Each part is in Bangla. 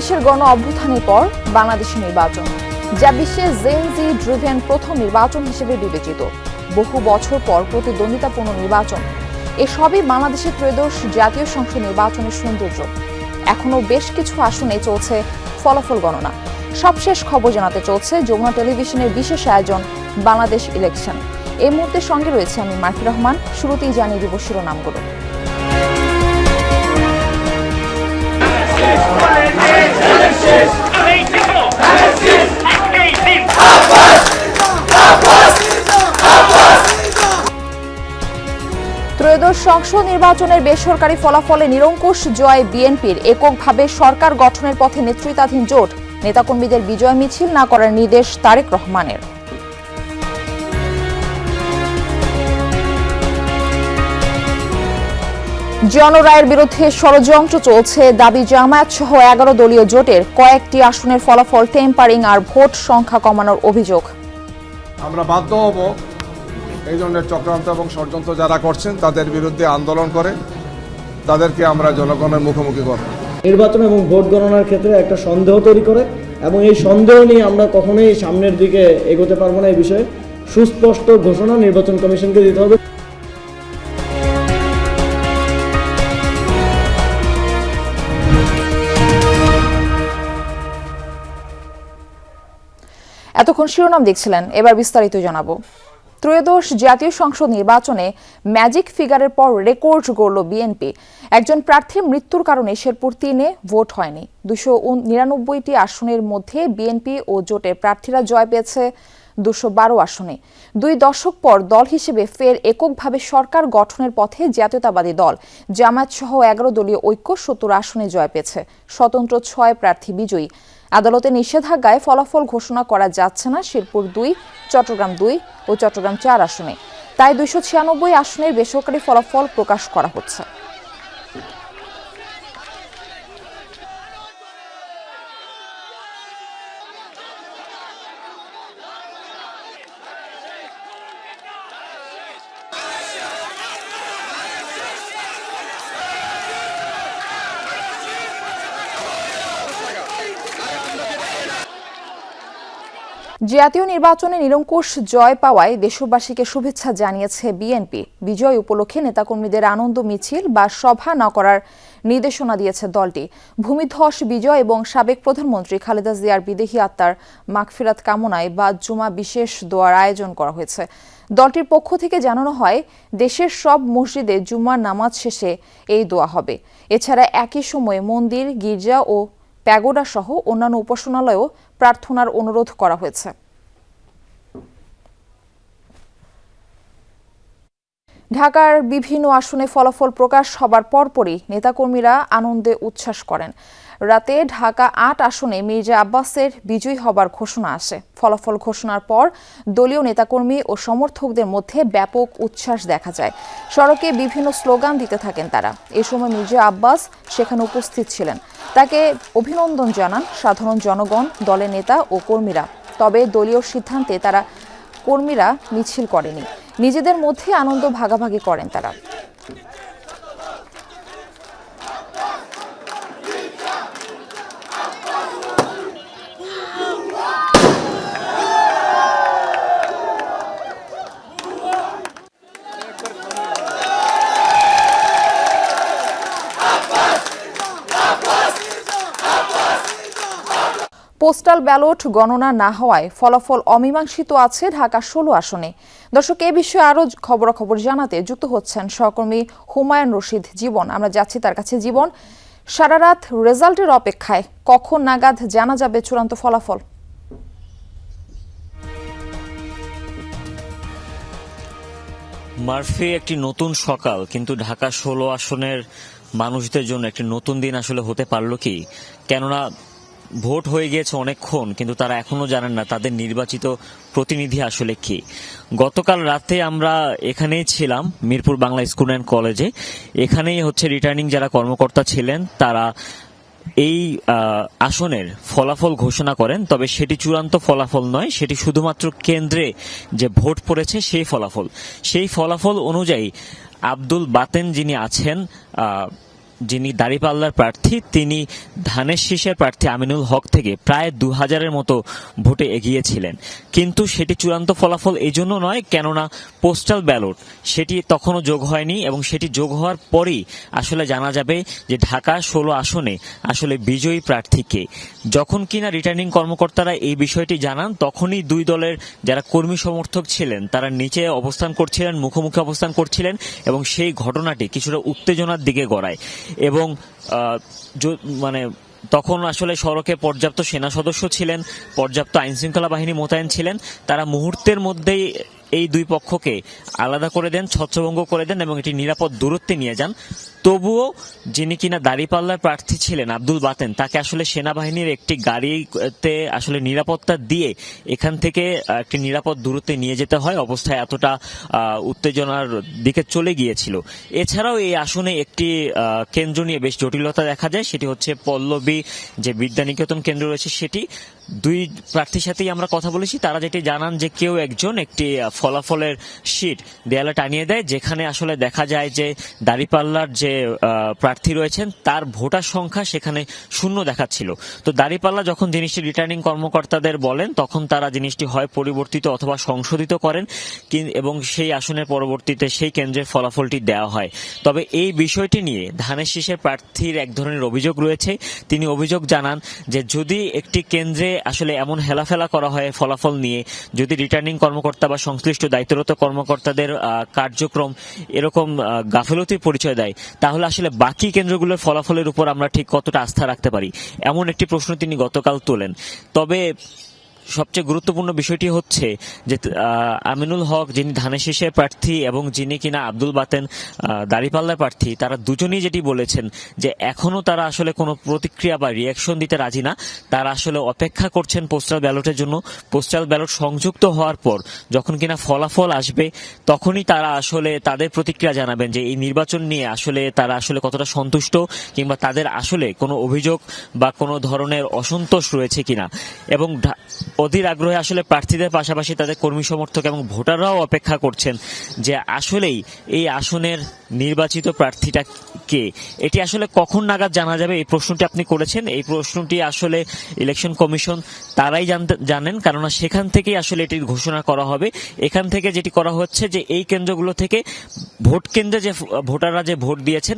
বাংলাদেশের গণ অভ্যুত্থানের পর বাংলাদেশের নির্বাচন, যা বিশ্বে জেন জি ড্রিভেন প্রথম নির্বাচন হিসেবে বিবেচিত। বহু বছর পর প্রতিদ্বন্দ্বিতাপূর্ণ নির্বাচন, এসবই বাংলাদেশের ত্রয়োদশ জাতীয় সংসদ নির্বাচনের সৌন্দর্য। এখনও বেশ কিছু আসনে চলছে ফলাফল গণনা। সবশেষ খবর জানাতে চলছে যমুনা টেলিভিশনের বিশেষ আয়োজন বাংলাদেশ ইলেকশন। এই মুহূর্তে সঙ্গে রয়েছে আমি মার্ফি রহমান। শুরুতেই জানিয়ে দিব শিরোনামগুলো। ত্রয়োদশ সংসদ নির্বাচনের বেসরকারি ফলাফলে নিরঙ্কুশ জয় বিএনপির। এককভাবে সরকার গঠনের পথে নেতৃত্বাধীন জোট। নেতাকর্মীদের বিজয় মিছিল না করার নির্দেশ তারেক রহমানের। জনরায়ের বিরুদ্ধে ষড়যন্ত্র চলছে দাবি জামায়াত সহ 11 দলীয় জোটের। কয়েকটি আসনের ফলাফল টেম্পারিং আর ভোট সংখ্যা কমানোর অভিযোগ। আমরা বাধ্য হব এই ধরনের চক্রান্ত এবং ষড়যন্ত্র যারা করছেন তাদের বিরুদ্ধে আন্দোলন করে তাদেরকে আমরা জনগণের মুখোমুখি করব। নির্বাচন এবং ভোট গণনার ক্ষেত্রে একটা সন্দেহ তৈরি করে এবং এই সন্দেহ নিয়ে আমরা কখনোই সামনের দিকে এগোতে পারবো না। এই বিষয়ে সুস্পষ্ট ঘোষণা নির্বাচন কমিশনকে দিতে হবে। এতক্ষণ শিরোনাম দেখছিলেন, এবার বিস্তারিত জানাবো। ত্রয়োদশ জাতীয় সংসদ নির্বাচনে ম্যাজিক ফিগারের পর রেকর্ড গড়ল বিএনপি। একজন প্রার্থীর মৃত্যুর কারণে শেরপুর 3-এ ভোট হয়নি। 299টি আসনের মধ্যে বিএনপি ও জোটের প্রার্থীরা জয় পেয়েছে 212 আসনে। 2 দশক পর দল হিসেবে ফের এককভাবে সরকার গঠনের পথে জাতীয়তাবাদী দল জামায়াত সহ 11 দলীয় ঐক্য 70 আসনে জয় পেয়েছে। স্বতন্ত্র 6 প্রার্থী বিজয়ী। আদালতের নিষেধাজ্ঞায় ফলাফল ঘোষণা করা যাচ্ছে না শেরপুর 2, চট্টগ্রাম 2 ও চট্টগ্রাম 4 আসনে। তাই 296 আসনের বেসরকারি ফলাফল প্রকাশ করা হচ্ছে। জাতীয় নির্বাচনে নিরঙ্কুশ জয় পাওয়ায় দেশবাসীকে শুভেচ্ছা জানিয়েছে বিএনপি। বিজয় উপলক্ষে নেতাকর্মীদের আনন্দ মিছিল বা সভা না করার নির্দেশনা দিয়েছে দলটি। ভূমিধস বিজয় এবং সাবেক প্রধানমন্ত্রী খালেদা জিয়ার বিদেহী আত্মার মাগফিরাত কামনায় বাদ জুমা বিশেষ দোয়ার আয়োজন করা হয়েছে। দলটির পক্ষ থেকে জানানো হয়, দেশের সব মসজিদে জুমার নামাজ শেষে এই দোয়া হবে। এছাড়া একই সময়ে মন্দির, গির্জা ও প্যাগোডা সহ অন্যান্য উপাসনালয়েও প্রার্থনার অনুরোধ করা হয়েছে। ঢাকার বিভিন্ন আসনে ফলাফল প্রকাশ হবার পরপরই নেতাকর্মীরা আনন্দে উচ্ছ্বাস করেন। রাতে ঢাকা 8 আসনে মির্জা আব্বাসের বিজয়ী হবার ঘোষণা আসে। ফলাফল ঘোষণার পর দলীয় নেতাকর্মী ও সমর্থকদের মধ্যে ব্যাপক উচ্ছ্বাস দেখা যায়। সড়কে বিভিন্ন স্লোগান দিতে থাকেন তারা। এ সময় মির্জা আব্বাস সেখানে উপস্থিত ছিলেন। তাকে অভিনন্দন জানান সাধারণ জনগণ, দলের নেতা ও কর্মীরা। তবে দলীয় সিদ্ধান্তে তারা কর্মীরা মিছিল করেনি। নিজেদের মধ্যে আনন্দ ভাগাভাগি করেন তারা। পোস্টাল ব্যালট গণনা না হওয়ায় ফলাফল অমীমাংসিত আছে ঢাকা 16 আসনে। দর্শক, এ বিষয়ে আরও খবরাখবর জানাতে যুক্ত হচ্ছেন সহকর্মী হুমায়ুন রশিদ জীবন। আমরা যাচ্ছি তার কাছে। জীবন, সারা রাত রেজাল্টের অপেক্ষায়, কখন নাগাদ জানা যাবে চূড়ান্ত ফলাফল? মার্ফি, একটি নতুন সকাল, কিন্তু ঢাকা 16 আসনের মানুষদের জন্য একটি নতুন দিন আসলে হতে পারল কি? কেননা ভোট হয়ে গিয়েছে অনেকক্ষণ, কিন্তু তারা এখনো জানেন না তাদের নির্বাচিত প্রতিনিধি আসলে কি। গতকাল রাতে আমরা এখানেই ছিলাম, মিরপুর বাংলা স্কুল অ্যান্ড কলেজে। এখানেই রিটার্নিং যারা কর্মকর্তা ছিলেন তারা এই আসনের ফলাফল ঘোষণা করেন। তবে সেটি চূড়ান্ত ফলাফল নয়, সেটি শুধুমাত্র কেন্দ্রে যে ভোট পড়েছে সেই ফলাফল অনুযায়ী আব্দুল বাতেন যিনি আছেন যিনি দাঁড়িপাল্লার প্রার্থী তিনি ধানের শীষের প্রার্থী আমিনুল হক থেকে প্রায় 2000-এর মতো ভোটে এগিয়েছিলেন, কিন্তু সেটি চূড়ান্ত ফলাফল এই জন্য নয় কেননা পোস্টাল ব্যালট সেটি তখনও যোগ হয়নি এবং সেটি যোগ হওয়ার পরেই আসলে জানা যাবে যে ঢাকা 16 আসনে আসলে বিজয়ী প্রার্থী কে। যখন কিনা রিটার্নিং কর্মকর্তারা এই বিষয়টি জানান তখনই দুই দলের যারা কর্মী সমর্থক ছিলেন তারা নিচে অবস্থান করছিলেন, মুখোমুখি অবস্থান করছিলেন এবং সেই ঘটনাটি কিছুটা উত্তেজনার দিকে গড়ায় এবং মানে তখন আসলে সড়কে পর্যাপ্ত সেনা সদস্য ছিলেন, পর্যাপ্ত আইনশৃঙ্খলা বাহিনী মোতায়েন ছিলেন। তারা মুহূর্তের মধ্যেই এই দুই পক্ষকে আলাদা করে দেন, ছত্রভঙ্গ করে দেন এবং এটি নিরাপদ দূরত্বে নিয়ে যান। তবুও যিনি কিনা দাঁড়িপাল্লার প্রার্থী ছিলেন আব্দুল বাতেন, তাকে আসলে সেনাবাহিনীর একটি গাড়িতে আসলে নিরাপত্তা দিয়ে এখান থেকে একটি নিরাপদ দূরত্বে নিয়ে যেতে হয়, অবস্থায় এতটা উত্তেজনার দিকে চলে গিয়েছিল। এছাড়াও এই আসনে একটি কেন্দ্র নিয়ে বেশ জটিলতা দেখা যায়, সেটি হচ্ছে পল্লবী যে বিদ্যানিকেতন কেন্দ্র রয়েছে সেটি। দুই প্রার্থীর সাথেই আমরা কথা বলেছি, তারা যেটি জানান যে কেউ একজন একটি ফলাফলের শীট দেয়ালে টানিয়ে দেয় যেখানে আসলে দেখা যায় যে দাঁড়িপাল্লার যে প্রার্থী রয়েছেন তার ভোটার সংখ্যা সেখানে শূন্য দেখাচ্ছিল। তো দাঁড়িপাল্লা যখন জিনিসটি রিটার্নিং কর্মকর্তাদের বলেন তখন তারা জিনিসটি হয় পরিবর্তিত অথবা সংশোধিত করেন এবং সেই আসনের পরবর্তীতে সেই কেন্দ্রের ফলাফলটি দেওয়া হয়। তবে এই বিষয়টি নিয়ে ধানের শীষের প্রার্থীর এক ধরনের অভিযোগ রয়েছে। তিনি অভিযোগ জানান যে যদি একটি কেন্দ্রে আসলে এমন হেলাফেলা করা হয় ফলাফল নিয়ে, যদি রিটার্নিং কর্মকর্তা বা সংশ্লিষ্ট দায়িত্বরত কর্মকর্তাদের কার্যক্রম এরকম গাফিলতির পরিচয় দেয়, তাহলে আসলে বাকি কেন্দ্রগুলোর ফলাফলের উপর আমরা ঠিক কতটা আস্থা রাখতে পারি, এমন একটি প্রশ্ন তিনি গতকাল তোলেন। তবে সবচেয়ে গুরুত্বপূর্ণ বিষয়টি হচ্ছে যে আমিনুল হক যিনি ধানের শীষের প্রার্থী এবং যিনি কিনা আব্দুল বাতেন দাঁড়িপাল্লার প্রার্থী, তারা দুজনেই যেটি বলেছেন যে এখনো তারা আসলে কোনো প্রতিক্রিয়া বা রিয়াকশন দিতে রাজি না। তারা আসলে অপেক্ষা করছেন পোস্টাল ব্যালটের জন্য। পোস্টাল ব্যালট সংযুক্ত হওয়ার পর যখন কিনা ফলাফল আসবে তখনই তারা আসলে তাদের প্রতিক্রিয়া জানাবেন যে এই নির্বাচন নিয়ে আসলে তারা আসলে কতটা সন্তুষ্ট কিংবা তাদের আসলে কোনো অভিযোগ বা কোনো ধরনের অসন্তোষ রয়েছে কিনা। এবং অধীর আগ্রহে আসলে প্রার্থীদের পাশাপাশি তাদের কর্মী সমর্থক এবং ভোটাররাও অপেক্ষা করছেন যে আসলেই এই আসনের নির্বাচিত প্রার্থীটা কে। এটি আসলে কখন নাগাদ জানা যাবে এই প্রশ্নটি আপনি করেছেন। এই প্রশ্নটি আসলে ইলেকশন কমিশন তারাই জানেন, কেননা সেখান থেকেই আসলে এটির ঘোষণা করা হবে। এখান থেকে যেটি করা হচ্ছে যে এই কেন্দ্রগুলো থেকে ভোট কেন্দ্রে যে ভোটাররা যে ভোট দিয়েছেন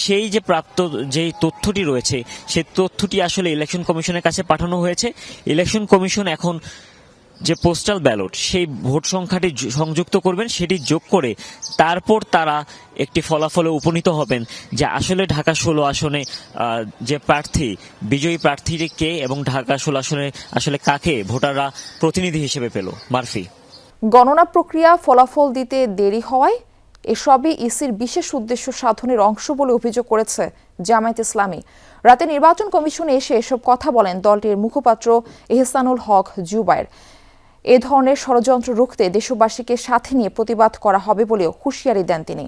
সেই যে প্রাপ্ত যে তথ্যটি রয়েছে সেই তথ্যটি আসলে ইলেকশন কমিশনের কাছে পাঠানো হয়েছে। ইলেকশন কমিশন এখন যে পোস্টাল ব্যালট সেই ভোট সংখ্যাটি সংযুক্ত করবেন, সেটি যোগ করে তারপর তারা একটি ফলাফলে উপনীত হবেন যে আসলে ঢাকা 16 আসনে যে প্রার্থী বিজয়ী প্রার্থী কে এবং ঢাকা 16 আসনে আসলে কাকে ভোটাররা প্রতিনিধি হিসেবে পেল। মারফি, গণনা প্রক্রিয়া ফলাফল দিতে দেরি হওয়ায় এসবই ইসির বিশেষ উদ্দেশ্য সাধনের অংশ বলে অভিযোগ করেছে জামায়াত ইসলামী। রাতে নির্বাচন কমিশনে এসে এসব কথা বলেন দলটির মুখপাত্র এহসানুল হক জুবায়ের। এ ধরনের ষড়যন্ত্র রুখতে দেশবাসীকে সাথে নিয়ে প্রতিবাদ করা হবে বলেও হুঁশিয়ারি দেন তিনি।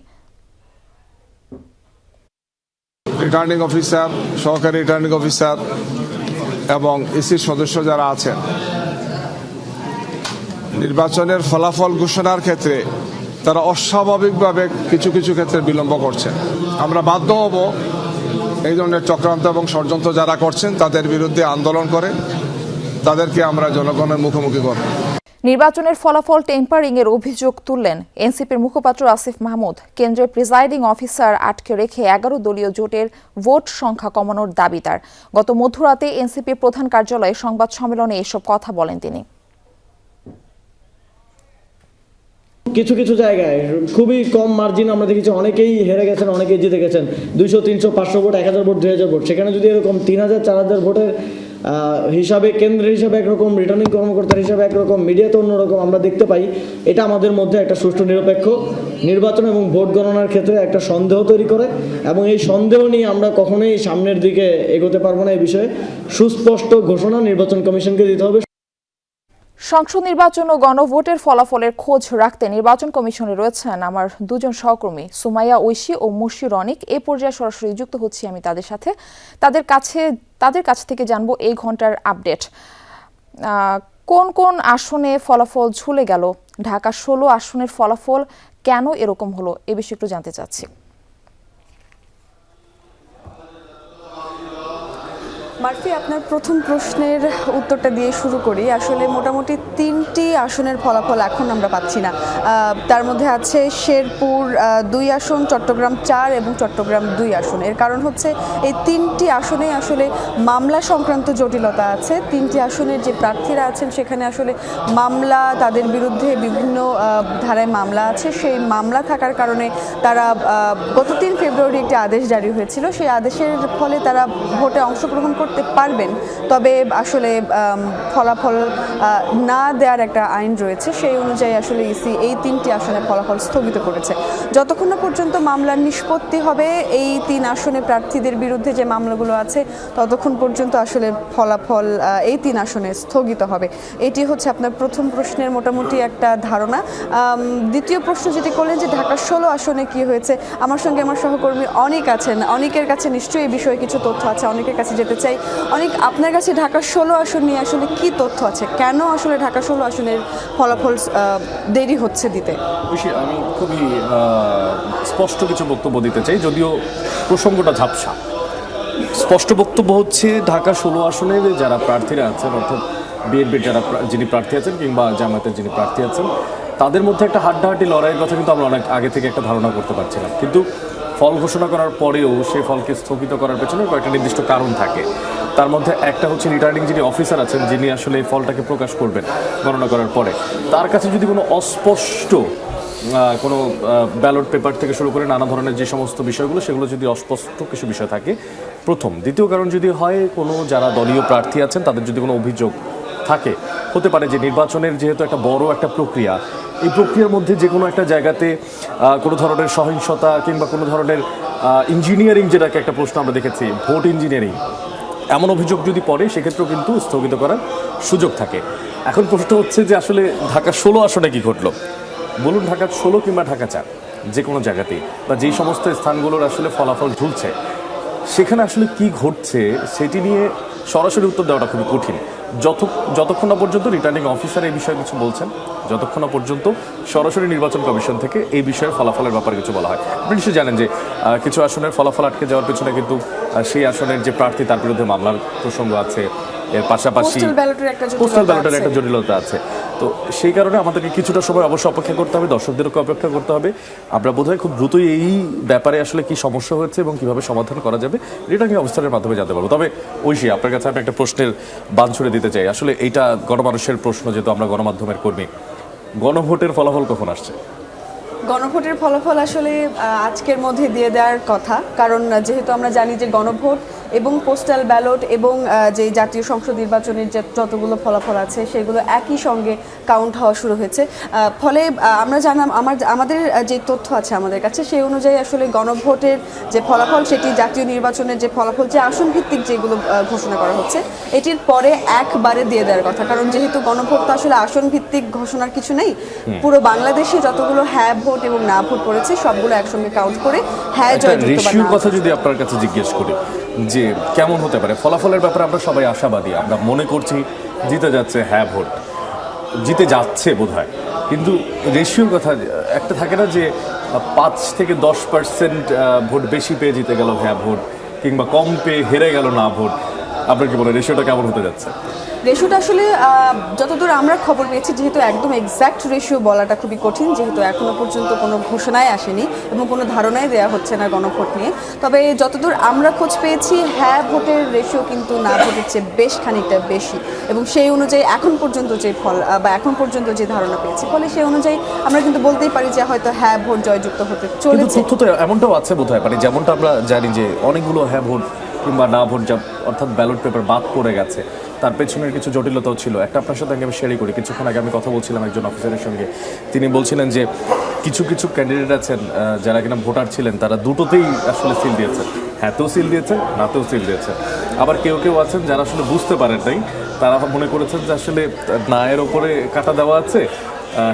রিটার্নিং অফিসার, সহকারী রিটার্নিং অফিসার এবং ইসির সদস্য যারা আছেন নির্বাচনের ফলাফল ঘোষণার ক্ষেত্রে তারা অস্বাভাবিকভাবে কিছু কিছু ক্ষেত্রে বিলম্ব করছেন। আমরা বাধ্য হব এই ধরনের চক্রান্ত এবং ষড়যন্ত্র যারা করছেন তাদের বিরুদ্ধে আন্দোলন করে তাদেরকে আমরা জনগণের মুখোমুখি করব। নির্বাচনের ফলাফল টেম্পারিং এর অভিযোগ তুললেন এনসিপির মুখপাত্র আসিফ মাহমুদ। কেন্দ্রের প্রিজাইডিং অফিসার আটকে রেখে 11 দলীয় জোটের ভোট সংখ্যা কমানোর দাবি তার। গত মধ্যরাতে এনসিপির প্রধান কার্যালয়ে সংবাদ সম্মেলনে এসব কথা বলেন তিনি। কিছু কিছু জায়গায় খুবই কম মার্জিন আমরা দেখেছি, অনেকেই হেরে গেছেন, অনেকেই জিতে গেছেন। 200, 300, 500 ভোট, 1000 ভোট, 2000 ভোট, সেখানে যদি এরকম 3000, 4000 ভোটের হিসাবে কেন্দ্রের হিসাবে একরকম, রিটার্নিং কর্মকর্তার হিসাবে একরকম, মিডিয়াতে অন্যরকম আমরা দেখতে পাই, এটা আমাদের মধ্যে একটা সুষ্ঠু নিরপেক্ষ নির্বাচন এবং ভোট গণনার ক্ষেত্রে একটা সন্দেহ তৈরি করে এবং এই সন্দেহ নিয়ে আমরা কখনোই সামনের দিকে এগোতে পারবো না। এই বিষয়ে সুস্পষ্ট ঘোষণা নির্বাচন কমিশনকে দিতে হবে। সংসদ নির্বাচন ও গণভোটের ফলাফলের খোঁজ রাখতে নির্বাচন কমিশনে রয়েছেন আমার দুজন সহকর্মী সুমাইয়া ঐশী ও মুর্শি রনিক। এ পর্যায়ে সরাসরি যুক্ত হচ্ছি আমি তাদের সাথে। তাদের কাছ থেকে জানবো এই ঘন্টার আপডেট। কোন কোন আসনে ফলাফল ঝুলে গেল, ঢাকা 16 আসনের ফলাফল কেন এরকম হলো, এ বিষয়ে একটু জানতে চাচ্ছি। মারফি, আপনার প্রথম প্রশ্নের উত্তরটা দিয়ে শুরু করি। আসলে মোটামুটি 3টি আসনের ফলাফল এখন আমরা পাচ্ছি না। তার মধ্যে আছে শেরপুর 2 আসন, চট্টগ্রাম 4 এবং চট্টগ্রাম 2 আসন। এর কারণ হচ্ছে এই 3টি আসনে আসলে মামলা সংক্রান্ত জটিলতা আছে। 3টি আসনের যে প্রার্থীরা আছেন সেখানে আসলে মামলা, তাদের বিরুদ্ধে বিভিন্ন ধারায় মামলা আছে। সেই মামলা থাকার কারণে তারা গত 3 ফেব্রুয়ারি একটি আদেশ জারি হয়েছিল। সেই আদেশের ফলে তারা ভোটে অংশগ্রহণ করতে পারবেন, তবে আসলে ফলাফল না দেওয়ার একটা আইন রয়েছে, সেই অনুযায়ী আসলে ইসি এই 3টি আসনের ফলাফল স্থগিত করেছে। যতক্ষণ না পর্যন্ত মামলার নিষ্পত্তি হবে এই 3 আসনে প্রার্থীদের বিরুদ্ধে যে মামলাগুলো আছে, ততক্ষণ পর্যন্ত আসলে ফলাফল এই 3 আসনে স্থগিত হবে। এটি হচ্ছে আপনার প্রথম প্রশ্নের মোটামুটি একটা ধারণা। দ্বিতীয় প্রশ্ন যেটি করলেন যে ঢাকা 16 আসনে কি হয়েছে, আমার সঙ্গে আমার সহকর্মী অনেক আছেন, অনেকের কাছে নিশ্চয়ই এই বিষয়ে কিছু তথ্য আছে, অনেকের কাছে যেতে চাই। অনেক, আপনার কাছে ঢাকা 16 আসন নিয়ে আসলে কি তথ্য আছে? কেন আসলে ঢাকা 16 আসনের ফলাফল দেরি হচ্ছে দিতে? আমি খুবই স্পষ্ট কিছু বক্তব্য দিতে চাই, যদিও প্রসঙ্গটা ঝাপসা। স্পষ্ট বক্তব্য হচ্ছে ঢাকা 16 আসনের যারা প্রার্থীরা আছেন, অর্থাৎ বিএনপির যিনি প্রার্থী আছেন কিংবা জামায়াতের যিনি প্রার্থী আছেন, তাদের মধ্যে একটা হাড্ডাহাড্ডি লড়াইয়ের কথা কিন্তু আমরা অনেক আগে থেকে একটা ধারণা করতে পারছিলাম। কিন্তু ফল ঘোষণা করার পরেও সেই ফলকে স্থগিত করার পেছনে কয়েকটা নির্দিষ্ট কারণ থাকে। তার মধ্যে একটা হচ্ছে রিটার্নিং যিনি অফিসার আছেন, যিনি আসলে এই ফলটাকে প্রকাশ করবেন গণনা করার পরে, তার কাছে যদি কোনো অস্পষ্ট কোনো ব্যালট পেপার থেকে শুরু করে নানা ধরনের যে সমস্ত বিষয়গুলো, সেগুলো যদি অস্পষ্ট কিছু বিষয় থাকে, প্রথম। দ্বিতীয় কারণ যদি হয় কোনো যারা দলীয় প্রার্থী আছেন তাদের যদি কোনো অভিযোগ থাকে, হতে পারে যে নির্বাচনের যেহেতু একটা বড় একটা প্রক্রিয়া, এই প্রক্রিয়ার মধ্যে যে কোনো একটা জায়গাতে কোনো ধরনের সহিংসতা কিংবা কোনো ধরনের ইঞ্জিনিয়ারিং, যেটাকে একটা প্রশ্ন আমরা দেখেছি, ভোট ইঞ্জিনিয়ারিং, এমন অভিযোগ যদি পড়ে, সেক্ষেত্রেও কিন্তু স্থগিত করার সুযোগ থাকে। এখন প্রশ্ন হচ্ছে যে আসলে ঢাকা 16 আসনে কি ঘটলো? বলুন, ঢাকা 16 কিংবা ঢাকা 4, যে কোনো জায়গাতেই বা যেই সমস্ত স্থানগুলোর আসলে ফলাফল ঝুলছে, সেখানে আসলে কি ঘটছে সেটি নিয়ে সরাসরি উত্তর দেওয়াটা খুবই কঠিন। যতক্ষণ না পর্যন্ত রিটার্নিং অফিসার এই বিষয়ে কিছু বলছেন, যতক্ষণ না পর্যন্ত সরাসরি নির্বাচন কমিশন থেকে এই বিষয়ে ফলাফলের ব্যাপারে কিছু বলা হয়। আপনি নিশ্চয়ই জানেন যে কিছু আসনের ফলাফল আটকে যাওয়ার পেছনে কিন্তু সেই আসনের যে প্রার্থী তার বিরুদ্ধে মামলার প্রসঙ্গ আছে, এর পাশাপাশি পোস্টাল ব্যালটের একটা জটিলতা আছে। তো সেই কারণে আমাদেরকে কিছুটা সময় অবশ্যই অপেক্ষা করতে হবে, দর্শকদেরকে অপেক্ষা করতে হবে। আমরা বোধহয় খুব দ্রুতই এই ব্যাপারে আসলে কি সমস্যা হচ্ছে এবং কিভাবে সমাধান করা যাবে রিটার্নিং অফিসারের মাধ্যমে জানতে পারবো। তবে ঐশী, আপনার কাছে আমি একটা প্রশ্নের বান ছুড়ে দিতে চাই। আসলে এইটা গণমানুষের প্রশ্ন, যেহেতু আমরা গণমাধ্যমের কর্মী, গণভোটের ফলাফল কখন আসছে? গণভোটের ফলাফল আসলে আজকের মধ্যে দিয়ে দেওয়ার কথা, কারণ যেহেতু আমরা জানি যে গণভোট এবং পোস্টাল ব্যালট এবং যে জাতীয় সংসদ নির্বাচনের যে যতগুলো ফলাফল আছে সেগুলো একই সঙ্গে কাউন্ট হওয়া শুরু হয়েছে। ফলে আমরা জানলাম, আমাদের যে তথ্য আছে আমাদের কাছে, সেই অনুযায়ী আসলে গণভোটের যে ফলাফল, সেটি জাতীয় নির্বাচনের যে ফলাফল, যে আসন ভিত্তিক যেগুলো ঘোষণা করা হচ্ছে, এটির পরে একবারে দিয়ে দেওয়ার কথা। কারণ যেহেতু গণভোট তো আসলে আসন ভিত্তিক ঘোষণার কিছু নেই, পুরো বাংলাদেশে যতগুলো হ্যাঁ ভোট এবং না ভোট পড়েছে সবগুলো একসঙ্গে কাউন্ট করে হ্যাঁ জয়যুক্ত বা না। কথা যদি আপনার কাছে জিজ্ঞেস করি যে কেমন হতে পারে ফলাফলের ব্যাপারে, আমরা সবাই আশাবাদী, আমরা মনে করছি জিতে যাচ্ছে হ্যাঁ ভোট, জিতে যাচ্ছে বোধহয়। কিন্তু রেশিওর কথা একটা থাকে না যে 5 থেকে 10% ভোট বেশি পেয়ে জিতে গেল হ্যাঁ ভোট, কিংবা কম পেয়ে হেরে গেল না ভোট। আপনার কি বলে রেশিওটা কেমন হতে যাচ্ছে? রেশিওটা আসলে যতদূর আমরা খবর পেয়েছি, যেহেতু একদম এক্স্যাক্ট রেশিও বলাটা খুবই কঠিন, যেহেতু এখনো পর্যন্ত কোনো ঘোষণায় আসেনি এবং কোনো ধারণাই দেওয়া হচ্ছে না গণভোট নিয়ে। তবে যতদূর আমরা খোঁজ পেয়েছি, হ্যাঁ ভোটের রেশিও কিন্তু না ভোটের চেয়ে বেশ খানিকটা বেশি, এবং সেই অনুযায়ী এখন পর্যন্ত যে ফল বা এখন পর্যন্ত যে ধারণা পেয়েছি, ফলে সেই অনুযায়ী আমরা কিন্তু বলতেই পারি যে হয়তো হ্যাঁ ভোট জয়যুক্ত হতে চলেছে। তথ্য তো এমনটাও আছে বোধহয়, মানে যেমনটা আমরা জানি যে অনেকগুলো হ্যাঁ ভোট কিংবা না ভোট, অর্থাৎ ব্যালট পেপার বাদ পড়ে গেছে, তার পেছনের কিছু জটিলতাও ছিল। একটা আপনার সাথে আমি শেয়ার করি, কিছুক্ষণ আগে আমি কথা বলছিলাম একজন অফিসারের সঙ্গে, তিনি বলছিলেন যে কিছু কিছু ক্যান্ডিডেট আছেন যারা কিনা ভোটার ছিলেন, তারা দুটোতেই আসলে সিল দিয়েছেন, হ্যাঁতেও সিল দিয়েছে, নাতেও সিল দিয়েছে। আবার কেউ কেউ আছেন যারা আসলে বুঝতে পারেন নাই, তারা মনে করেছেন যে আসলে নায়ের ওপরে কাটা দেওয়া আছে,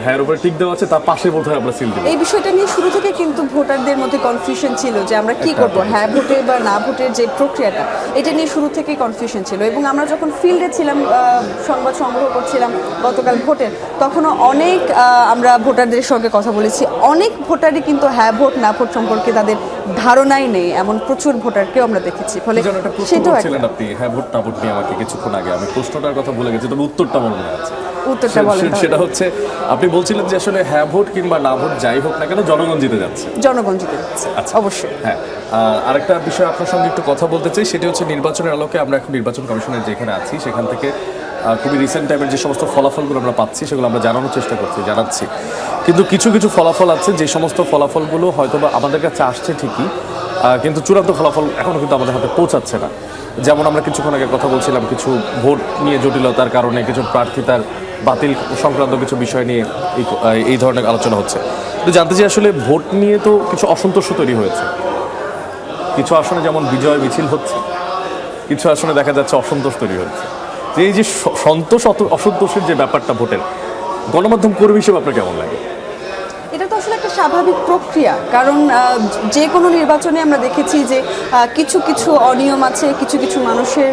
হ্যার উপরে টিক দেওয়া আছে, তার পাশে বোধহয় আমরা সিল দেবো। এই বিষয়টা নিয়ে শুরু থেকে কিন্তু ভোটারদের মধ্যে কনফিউশন ছিল যে আমরা কি করব, হ্যাঁ ভোটে বা না ভোটের যে প্রক্রিয়াটা, এটা নিয়ে শুরু থেকেই কনফিউশন ছিল। এবং আমরা যখন ফিল্ডে ছিলাম, সংবাদ সংগ্রহ করছিলাম গতকাল ভোটের, তখনও অনেক আমরা ভোটারদের সঙ্গে কথা বলেছি। অনেক ভোটারই কিন্তু হ্যাঁ ভোট না ভোট সম্পর্কে তাদের ধারণাই নেই, এমন প্রচুর ভোটারকেও আমরা দেখেছি। ফলে সেটাও ছিলেন আপনি হ্যাঁ ভোট না ভোট নিয়ে আমাকে কিছুক্ষণ আগে, আমি প্রশ্নটার কথা ভুলে গেছি, তবে উত্তরটা মনে আছে। উত্তরটা বলেন। সেটা হচ্ছে আপনি বলছিলেন যে আসলে হ্যাঁ ভোট কিংবা না ভোট যাই হোক না কেন জনগণ জিতে যাচ্ছে। জনগণ জিতে যাচ্ছে, আচ্ছা, অবশ্যই। হ্যাঁ, আরেকটা বিষয় আপনার সঙ্গে একটু কথা বলতে চাই, সেটা হচ্ছে নির্বাচনের আলোকে আমরা এখন নির্বাচন কমিশনের যেখানে আছি সেখান থেকে খুবই রিসেন্ট টাইমের যে সমস্ত ফলাফলগুলো আমরা পাচ্ছি সেগুলো আমরা জানানোর চেষ্টা জানাচ্ছি। কিন্তু কিছু কিছু ফলাফল আছে যে সমস্ত ফলাফলগুলো হয়তো বা আমাদের কাছে আসছে ঠিকই, কিন্তু চূড়ান্ত ফলাফল এখনো কিন্তু আমাদের হাতে পৌঁছাচ্ছে না। যেমন আমরা কিছুক্ষণ আগে কথা বলছিলাম কিছু ভোট নিয়ে জটিলতার কারণে কিছু প্রার্থী তার বাতিল সংক্রান্ত কিছু বিষয় নিয়ে এই ধরনের আলোচনা হচ্ছে। তো জানতে চাই আসলে ভোট নিয়ে তো কিছু অসন্তোষ তৈরি হয়েছে, কিছু আসনে যেমন বিজয় মিছিল হচ্ছে, কিছু আসনে দেখা যাচ্ছে অসন্তোষ তৈরি হচ্ছে। যে এই যে সন্তোষ অসন্তোষের যে ব্যাপারটা ভোটের, গণমাধ্যম কর্মী হিসেবে আপনার কেমন লাগে? এটা তো আসলে একটা স্বাভাবিক প্রক্রিয়া, কারণ যে কোনো নির্বাচনে আমরা দেখেছি যে কিছু কিছু অনিয়ম আছে, কিছু কিছু মানুষের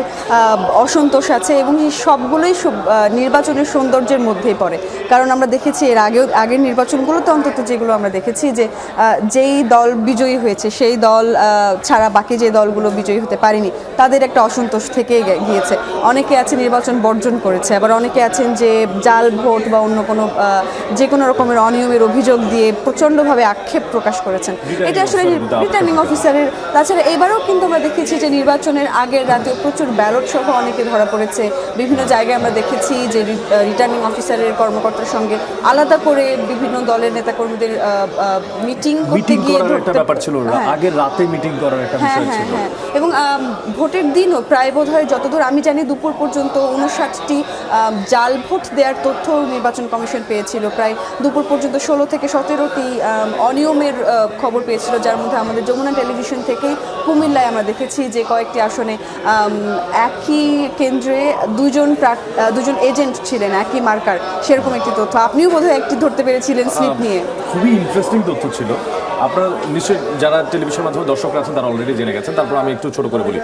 অসন্তোষ আছে, এবং এই সবগুলোই নির্বাচনের সৌন্দর্যের মধ্যেই পড়ে। কারণ আমরা দেখেছি আগের নির্বাচনগুলোতে অন্তত যেগুলো আমরা দেখেছি যে যেই দল বিজয়ী হয়েছে সেই দল ছাড়া বাকি যে দলগুলো বিজয়ী হতে পারেনি তাদের একটা অসন্তোষ থেকেই গিয়েছে। অনেকে আছে নির্বাচন বর্জন করেছে, আবার অনেকে আছেন যে জাল ভোট বা অন্য কোনো যে কোনো রকমের অনিয়মের অভিযোগ দিয়ে প্রচণ্ডভাবে আক্ষেপ প্রকাশ করেছেন। এটা আসলে রিটার্নিং অফিসারের, তাছাড়া এবারেও কিন্তু আমরা দেখেছি যে নির্বাচনের আগের রাতেও প্রচুর ব্যালট সহ অনেকে ধরা পড়েছে। বিভিন্ন জায়গায় আমরা দেখেছি যে রিটার্নিং অফিসারের কর্মকর্তার সঙ্গে আলাদা করে বিভিন্ন দলের নেতাকর্মীদের মিটিং করতে গিয়ে একটা ব্যাপার ছিল, আগের রাতে মিটিং করার একটা বিষয় ছিল। এবং ভোটের দিনও প্রায় বোধহয় যতদূর আমি জানি দুপুর পর্যন্ত 59টি জাল ভোট দেওয়ার তথ্য নির্বাচন কমিশন পেয়েছিল। প্রায় দুপুর পর্যন্ত 16 থেকে 17টি অনিয়মের খবর পেয়েছিল, যার মধ্যে আমাদের যমুনা টেলিভিশন থেকেই কুমিল্লায় আমরা দেখেছি যে কয়েকটি আসনে একই কেন্দ্রে দুজন এজেন্ট ছিলেন, একই মার্কার, সেরকম একটি তথ্য আপনিও বোধহয় একটি ধরতে পেরেছিলেন স্লিপ নিয়ে। খুবই ইন্টারেস্টিং তথ্য ছিল। আপনারা নিশ্চয়ই যারা টেলিভিশনের মাধ্যমে দর্শকরা আছেন তারা অলরেডি জেনে গেছেন, তারপর আমি একটু ছোট করে বলি।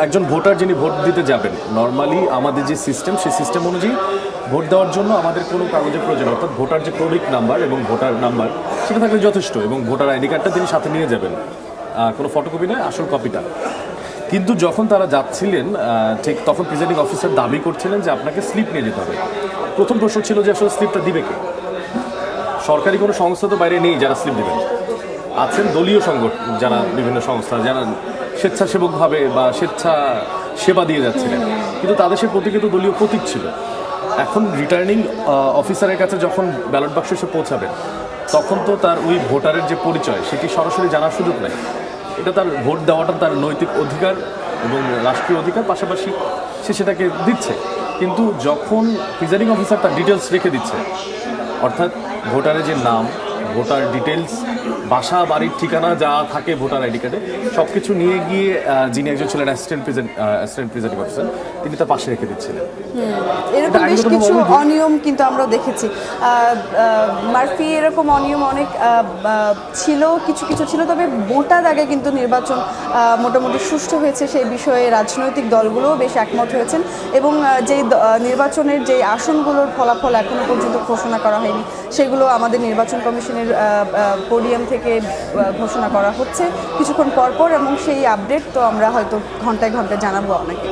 একজন ভোটার যিনি ভোট দিতে যাবেন, নর্মালি আমাদের যে সিস্টেম সেই সিস্টেম অনুযায়ী ভোট দেওয়ার জন্য আমাদের কোনো কাগজের প্রয়োজন, অর্থাৎ ভোটার যে ক্রমিক নাম্বার এবং ভোটার নাম্বার সেটা থাকলে যথেষ্ট, এবং ভোটার আইডি কার্ডটা তিনি সাথে নিয়ে যাবেন, কোনো ফটোকপি নয়, আসল কপিটা। কিন্তু যখন তারা যাচ্ছিলেন ঠিক তখন প্রিজাইডিং অফিসার দাবি করছিলেন যে আপনাকে স্লিপ নিয়ে যেতে হবে। প্রথম প্রশ্ন ছিল যে আসলে স্লিপটা দিবে কে? সরকারি কোনো সংস্থা তো বাইরে নেই যারা স্লিপ দেবেন, আছেন দলীয় সংগঠন, যারা বিভিন্ন সংস্থা যারা স্বেচ্ছাসেবকভাবে বা স্বেচ্ছা সেবা দিয়ে যাচ্ছিলেন, কিন্তু তাদের সে প্রতীকে তো দলীয় প্রতীক ছিল। এখন রিটার্নিং অফিসারের কাছে যখন ব্যালট বাক্স এসে পৌঁছাবেন তখন তো তার ওই ভোটারের যে পরিচয় সেটি সরাসরি জানার সুযোগ নেই। এটা তার ভোট দেওয়াটা তার নৈতিক অধিকার এবং রাষ্ট্রীয় অধিকার, পাশাপাশি সে সেটাকে দিচ্ছে। কিন্তু যখন প্রিজাইডিং অফিসার তার ডিটেলস রেখে দিচ্ছে, অর্থাৎ ভোটারের যে নাম, ভোটার ডিটেলস, বাসা বাড়ির ঠিকানা যা থাকে ভোটার আইডি কার্ডে, সব কিছু নিয়ে গিয়ে যিনি একজন ছিলেন অ্যাসিস্ট্যান্ট প্রিজাইডিং অফিসার, তিনি তার পাশে রেখে দিচ্ছিলেন। এরকম বেশ কিছু অনিয়ম কিন্তু আমরা দেখেছি। মার্ফি এরকম অনিয়ম অনেক ছিল, কিছু কিছু ছিল, তবে মোটা দাগে কিন্তু নির্বাচন মোটামুটি সুষ্ঠু হয়েছে সেই বিষয়ে রাজনৈতিক দলগুলোও বেশ একমত হয়েছেন। এবং যেই নির্বাচনের যে আসনগুলোর ফলাফল এখনো পর্যন্ত ঘোষণা করা হয়নি সেগুলো আমাদের নির্বাচন কমিশনের পোডিয়াম থেকে ঘোষণা করা হচ্ছে কিছুক্ষণ পরপর, এবং সেই আপডেট তো আমরা হয়তো ঘন্টায় ঘন্টায় জানাবো আপনাকে।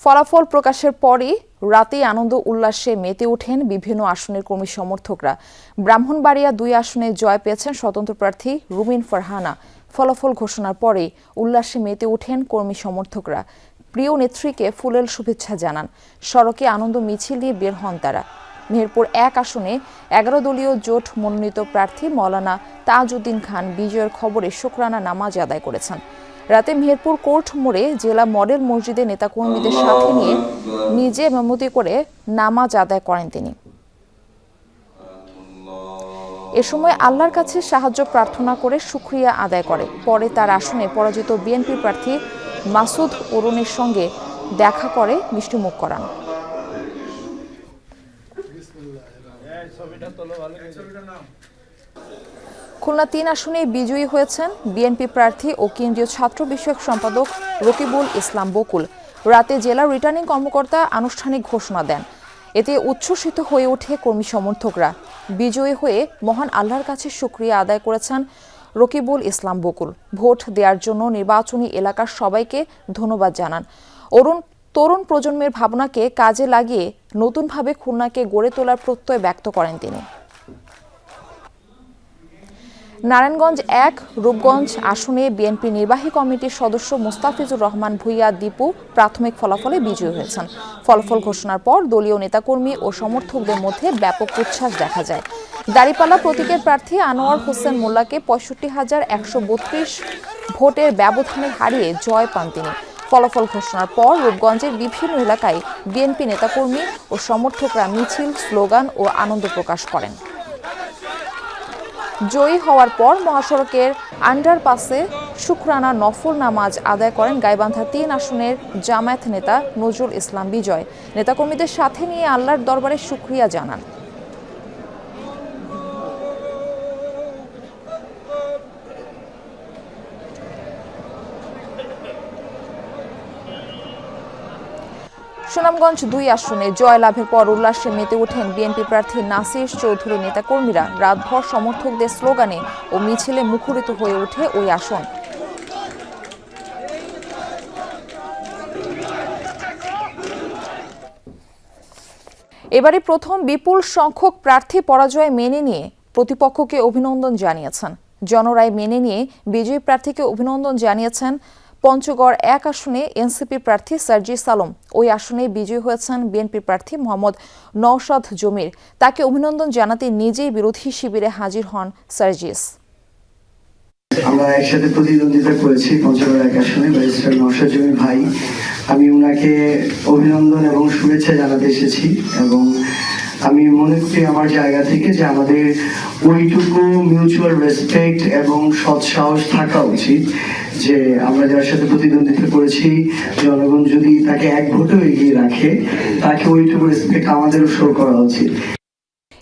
ফলাফল প্রকাশের পরই রাতেই আনন্দ উল্লাসে মেতে ওঠেন বিভিন্ন আসনের কর্মী সমর্থকরা। ব্রাহ্মণবাড়িয়া 2 আসনে জয় পেয়েছেন স্বতন্ত্র প্রার্থী রুমিন ফারহানা। ফলাফল ঘোষণার পরেই উল্লাসে মেতে ওঠেন কর্মী সমর্থকরা। প্রিয় নেত্রীকে ফুলেল শুভেচ্ছা জানান। সড়কে আনন্দ মিছিল নিয়ে বের হন তারা। মেহেরপুর 1 আসনে 11 দলীয় জোট মনোনীত প্রার্থী মৌলানা তাজউদ্দিন খান বিজয়ের খবরে শুকরানা নামাজ আদায় করেছেন। রাতে মেহেরপুর কোর্ট মোড়ে জেলা মডেল মসজিদে নেতাকর্মীদের সাথে নিয়ে নিজে ইমামতি করে নামাজ আদায় করেন তিনি। এ সময় আল্লাহর কাছে সাহায্য প্রার্থনা করে শুকরিয়া আদায় করে। পরে তার আসনে পরাজিত বিএনপি প্রার্থী মাসুদ অরুণের সঙ্গে দেখা করে মিষ্টিমুখ করান। খুলনা ৩ আসনে বিজয়ী হয়েছেন বিএনপি প্রার্থী ও কেন্দ্রীয় ছাত্র বিষয়ক সম্পাদক রকিবুল ইসলাম বকুল। রাতে জেলা রিটার্নিং কর্মকর্তা আনুষ্ঠানিক ঘোষণা দেন। এতে উচ্ছ্বসিত হয়ে ওঠে কর্মী সমর্থকরা। বিজয়ী হয়ে মহান আল্লাহর কাছে শুকরিয়া আদায় করেছেন রকিবুল ইসলাম বকুল। ভোট দেওয়ার জন্য নির্বাচনী এলাকার সবাইকে ধন্যবাদ জানান। তরুণ প্রজন্মের ভাবনাকে কাজে লাগিয়ে নতুনভাবে খুলনাকে গড়ে তোলার প্রত্যয় ব্যক্ত করেন তিনি। নারায়ণগঞ্জ ১ রূপগঞ্জ আসনে বিএনপি নির্বাহী কমিটির সদস্য মোস্তাফিজুর রহমান ভূঁইয়া দীপু প্রাথমিক ফলাফলে বিজয়ী হয়েছেন। ফলাফল ঘোষণার পর দলীয় নেতাকর্মী ও সমর্থকদের মধ্যে ব্যাপক উচ্ছ্বাস দেখা যায়। দাঁড়িপাল্লা প্রতীকের প্রার্থী আনোয়ার হোসেন মোল্লাকে ৬৫,১৩২ ভোটের ব্যবধানে হারিয়ে জয় পান তিনি। ফলাফল ঘোষণার পর রূপগঞ্জের বিভিন্ন এলাকায় বিএনপি নেতাকর্মী ও সমর্থকরা মিছিল, স্লোগান ও আনন্দ প্রকাশ করেন। জয়ী হওয়ার পর মহাসড়কের আন্ডারপাসে শুকরানা নফল নামাজ আদায় করেন গাইবান্ধা ৩ আসনের জামায়াত নেতা নজরুল ইসলাম বিজয়। নেতাকর্মীদের সাথে নিয়ে আল্লাহর দরবারে শুকরিয়া জানান। সুনামগঞ্জ ২ আসনে জয়লাভের পর উল্লাসে মেতে ওঠেন বিএনপি প্রার্থী নাসির চৌধুরী নেতাকর্মীরা। রাতভর সমর্থকদের স্লোগানে ও মিছিলে মুখরিত হয়ে ওঠে ওই আসন। এবারে প্রথম বিপুল সংখ্যক প্রার্থী পরাজয় মেনে নিয়ে প্রতিপক্ষকে অভিনন্দন জানিয়েছেন। জনরায় মেনে নিয়ে বিজয়ী প্রার্থীকে অভিনন্দন জানিয়েছেন পঞ্চগড় ১ আসনে এনসিপি প্রার্থী সার্জিস আলম। ওই আসনে বিজয়ী হয়েছেন বিএনপি প্রার্থী মোহাম্মদ নওশাদ জমির। তাকে অভিনন্দন জানাতে নিজেই বিরোধী শিবিরে হাজির হন সার্জিস। আমরা একসাথে প্রতিদ্বন্দ্বিতা করেছি পঞ্চগড় ১ আসনে। ব্যারিস্টার নওশাদ জমির ভাই, আমি ওনাকে অভিনন্দন এবং শুভেচ্ছা জানাতে এসেছি এবং আমি মনে করি আমার জায়গা থেকে যে আমাদের ওইটুকু মিউচুয়াল রেসপেক্ট এবং সৎসাহস থাকা উচিত যে আমরা যার সাথে প্রতিদ্বন্দ্বিতা করেছি জনগণ যদি তাকে এক ভোটে এগিয়ে রাখে তাকে ওইটুকু রেসপেক্ট আমাদেরও শো করা উচিত।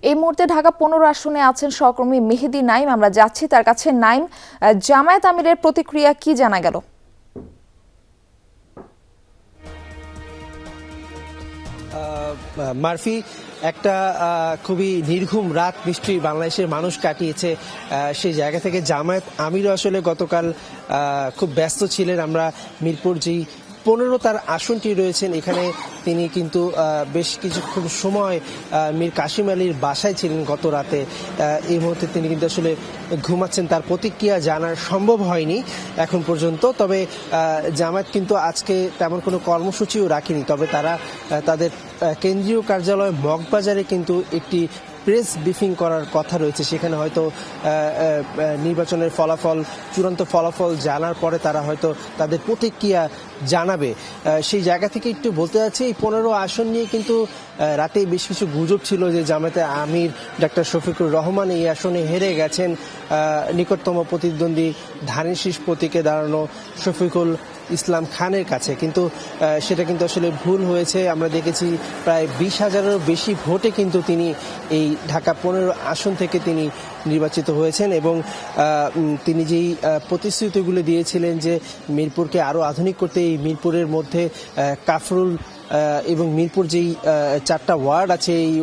এই মুহূর্তে ঢাকা ১৫ আসনে আছেন সহকর্মী মেহেদি নাইম। আমরা যাচ্ছি তার কাছে। নাইম, জামায়াত আমিরের প্রতিক্রিয়া কি জানা গেল? মারফি, একটা খুবই নির্ঘুম রাত নিশ্চয়ই বাংলাদেশের মানুষ কাটিয়েছে। সেই জায়গা থেকে জামায়াত আমিরও আসলে গতকাল খুব ব্যস্ত ছিলেন। আমরা মিরপুর যেই 15 তার আসনটি রয়েছেন এখানে তিনি কিন্তু বেশ কিছুক্ষণ সময় মীর কাশিম আলীর বাসায় ছিলেন গত রাতে। এই মুহূর্তে তিনি কিন্তু আসলে ঘুমাচ্ছেন। তার প্রতিক্রিয়া জানার সম্ভব হয়নি এখন পর্যন্ত। তবে জামায়াত কিন্তু আজকে তেমন কোনো কর্মসূচিও রাখেনি। তবে তারা তাদের কেন্দ্রীয় কার্যালয় মগবাজারে কিন্তু একটি প্রেস ব্রিফিং করার কথা রয়েছে। সেখানে হয়তো নির্বাচনের ফলাফল, চূড়ান্ত ফলাফল জানার পরে তারা হয়তো তাদের প্রতিক্রিয়া জানাবে। সেই জায়গা থেকে একটু বলতে যাচ্ছি, এই 15 আসন নিয়ে কিন্তু রাতে বেশ কিছু গুজব ছিল যে জামায়াতে আমির ডাক্তার শফিকুর রহমান এই আসনে হেরে গেছেন নিকটতম প্রতিদ্বন্দ্বী ধানের শীষ প্রতীকে দাঁড়ানো শফিকুল ইসলাম খানের কাছে। কিন্তু সেটা কিন্তু আসলে ভুল হয়েছে। আমরা দেখেছি প্রায় 20,000-এরও বেশি ভোটে কিন্তু তিনি এই ঢাকা 15 আসন থেকে তিনি নির্বাচিত হয়েছেন এবং তিনি যেই প্রতিশ্রুতিগুলো দিয়েছিলেন যে মিরপুরকে আরও আধুনিক করতে, এই মিরপুরের মধ্যে কাফরুল এবং মিরপুর যেই 4টা ওয়ার্ড আছে এই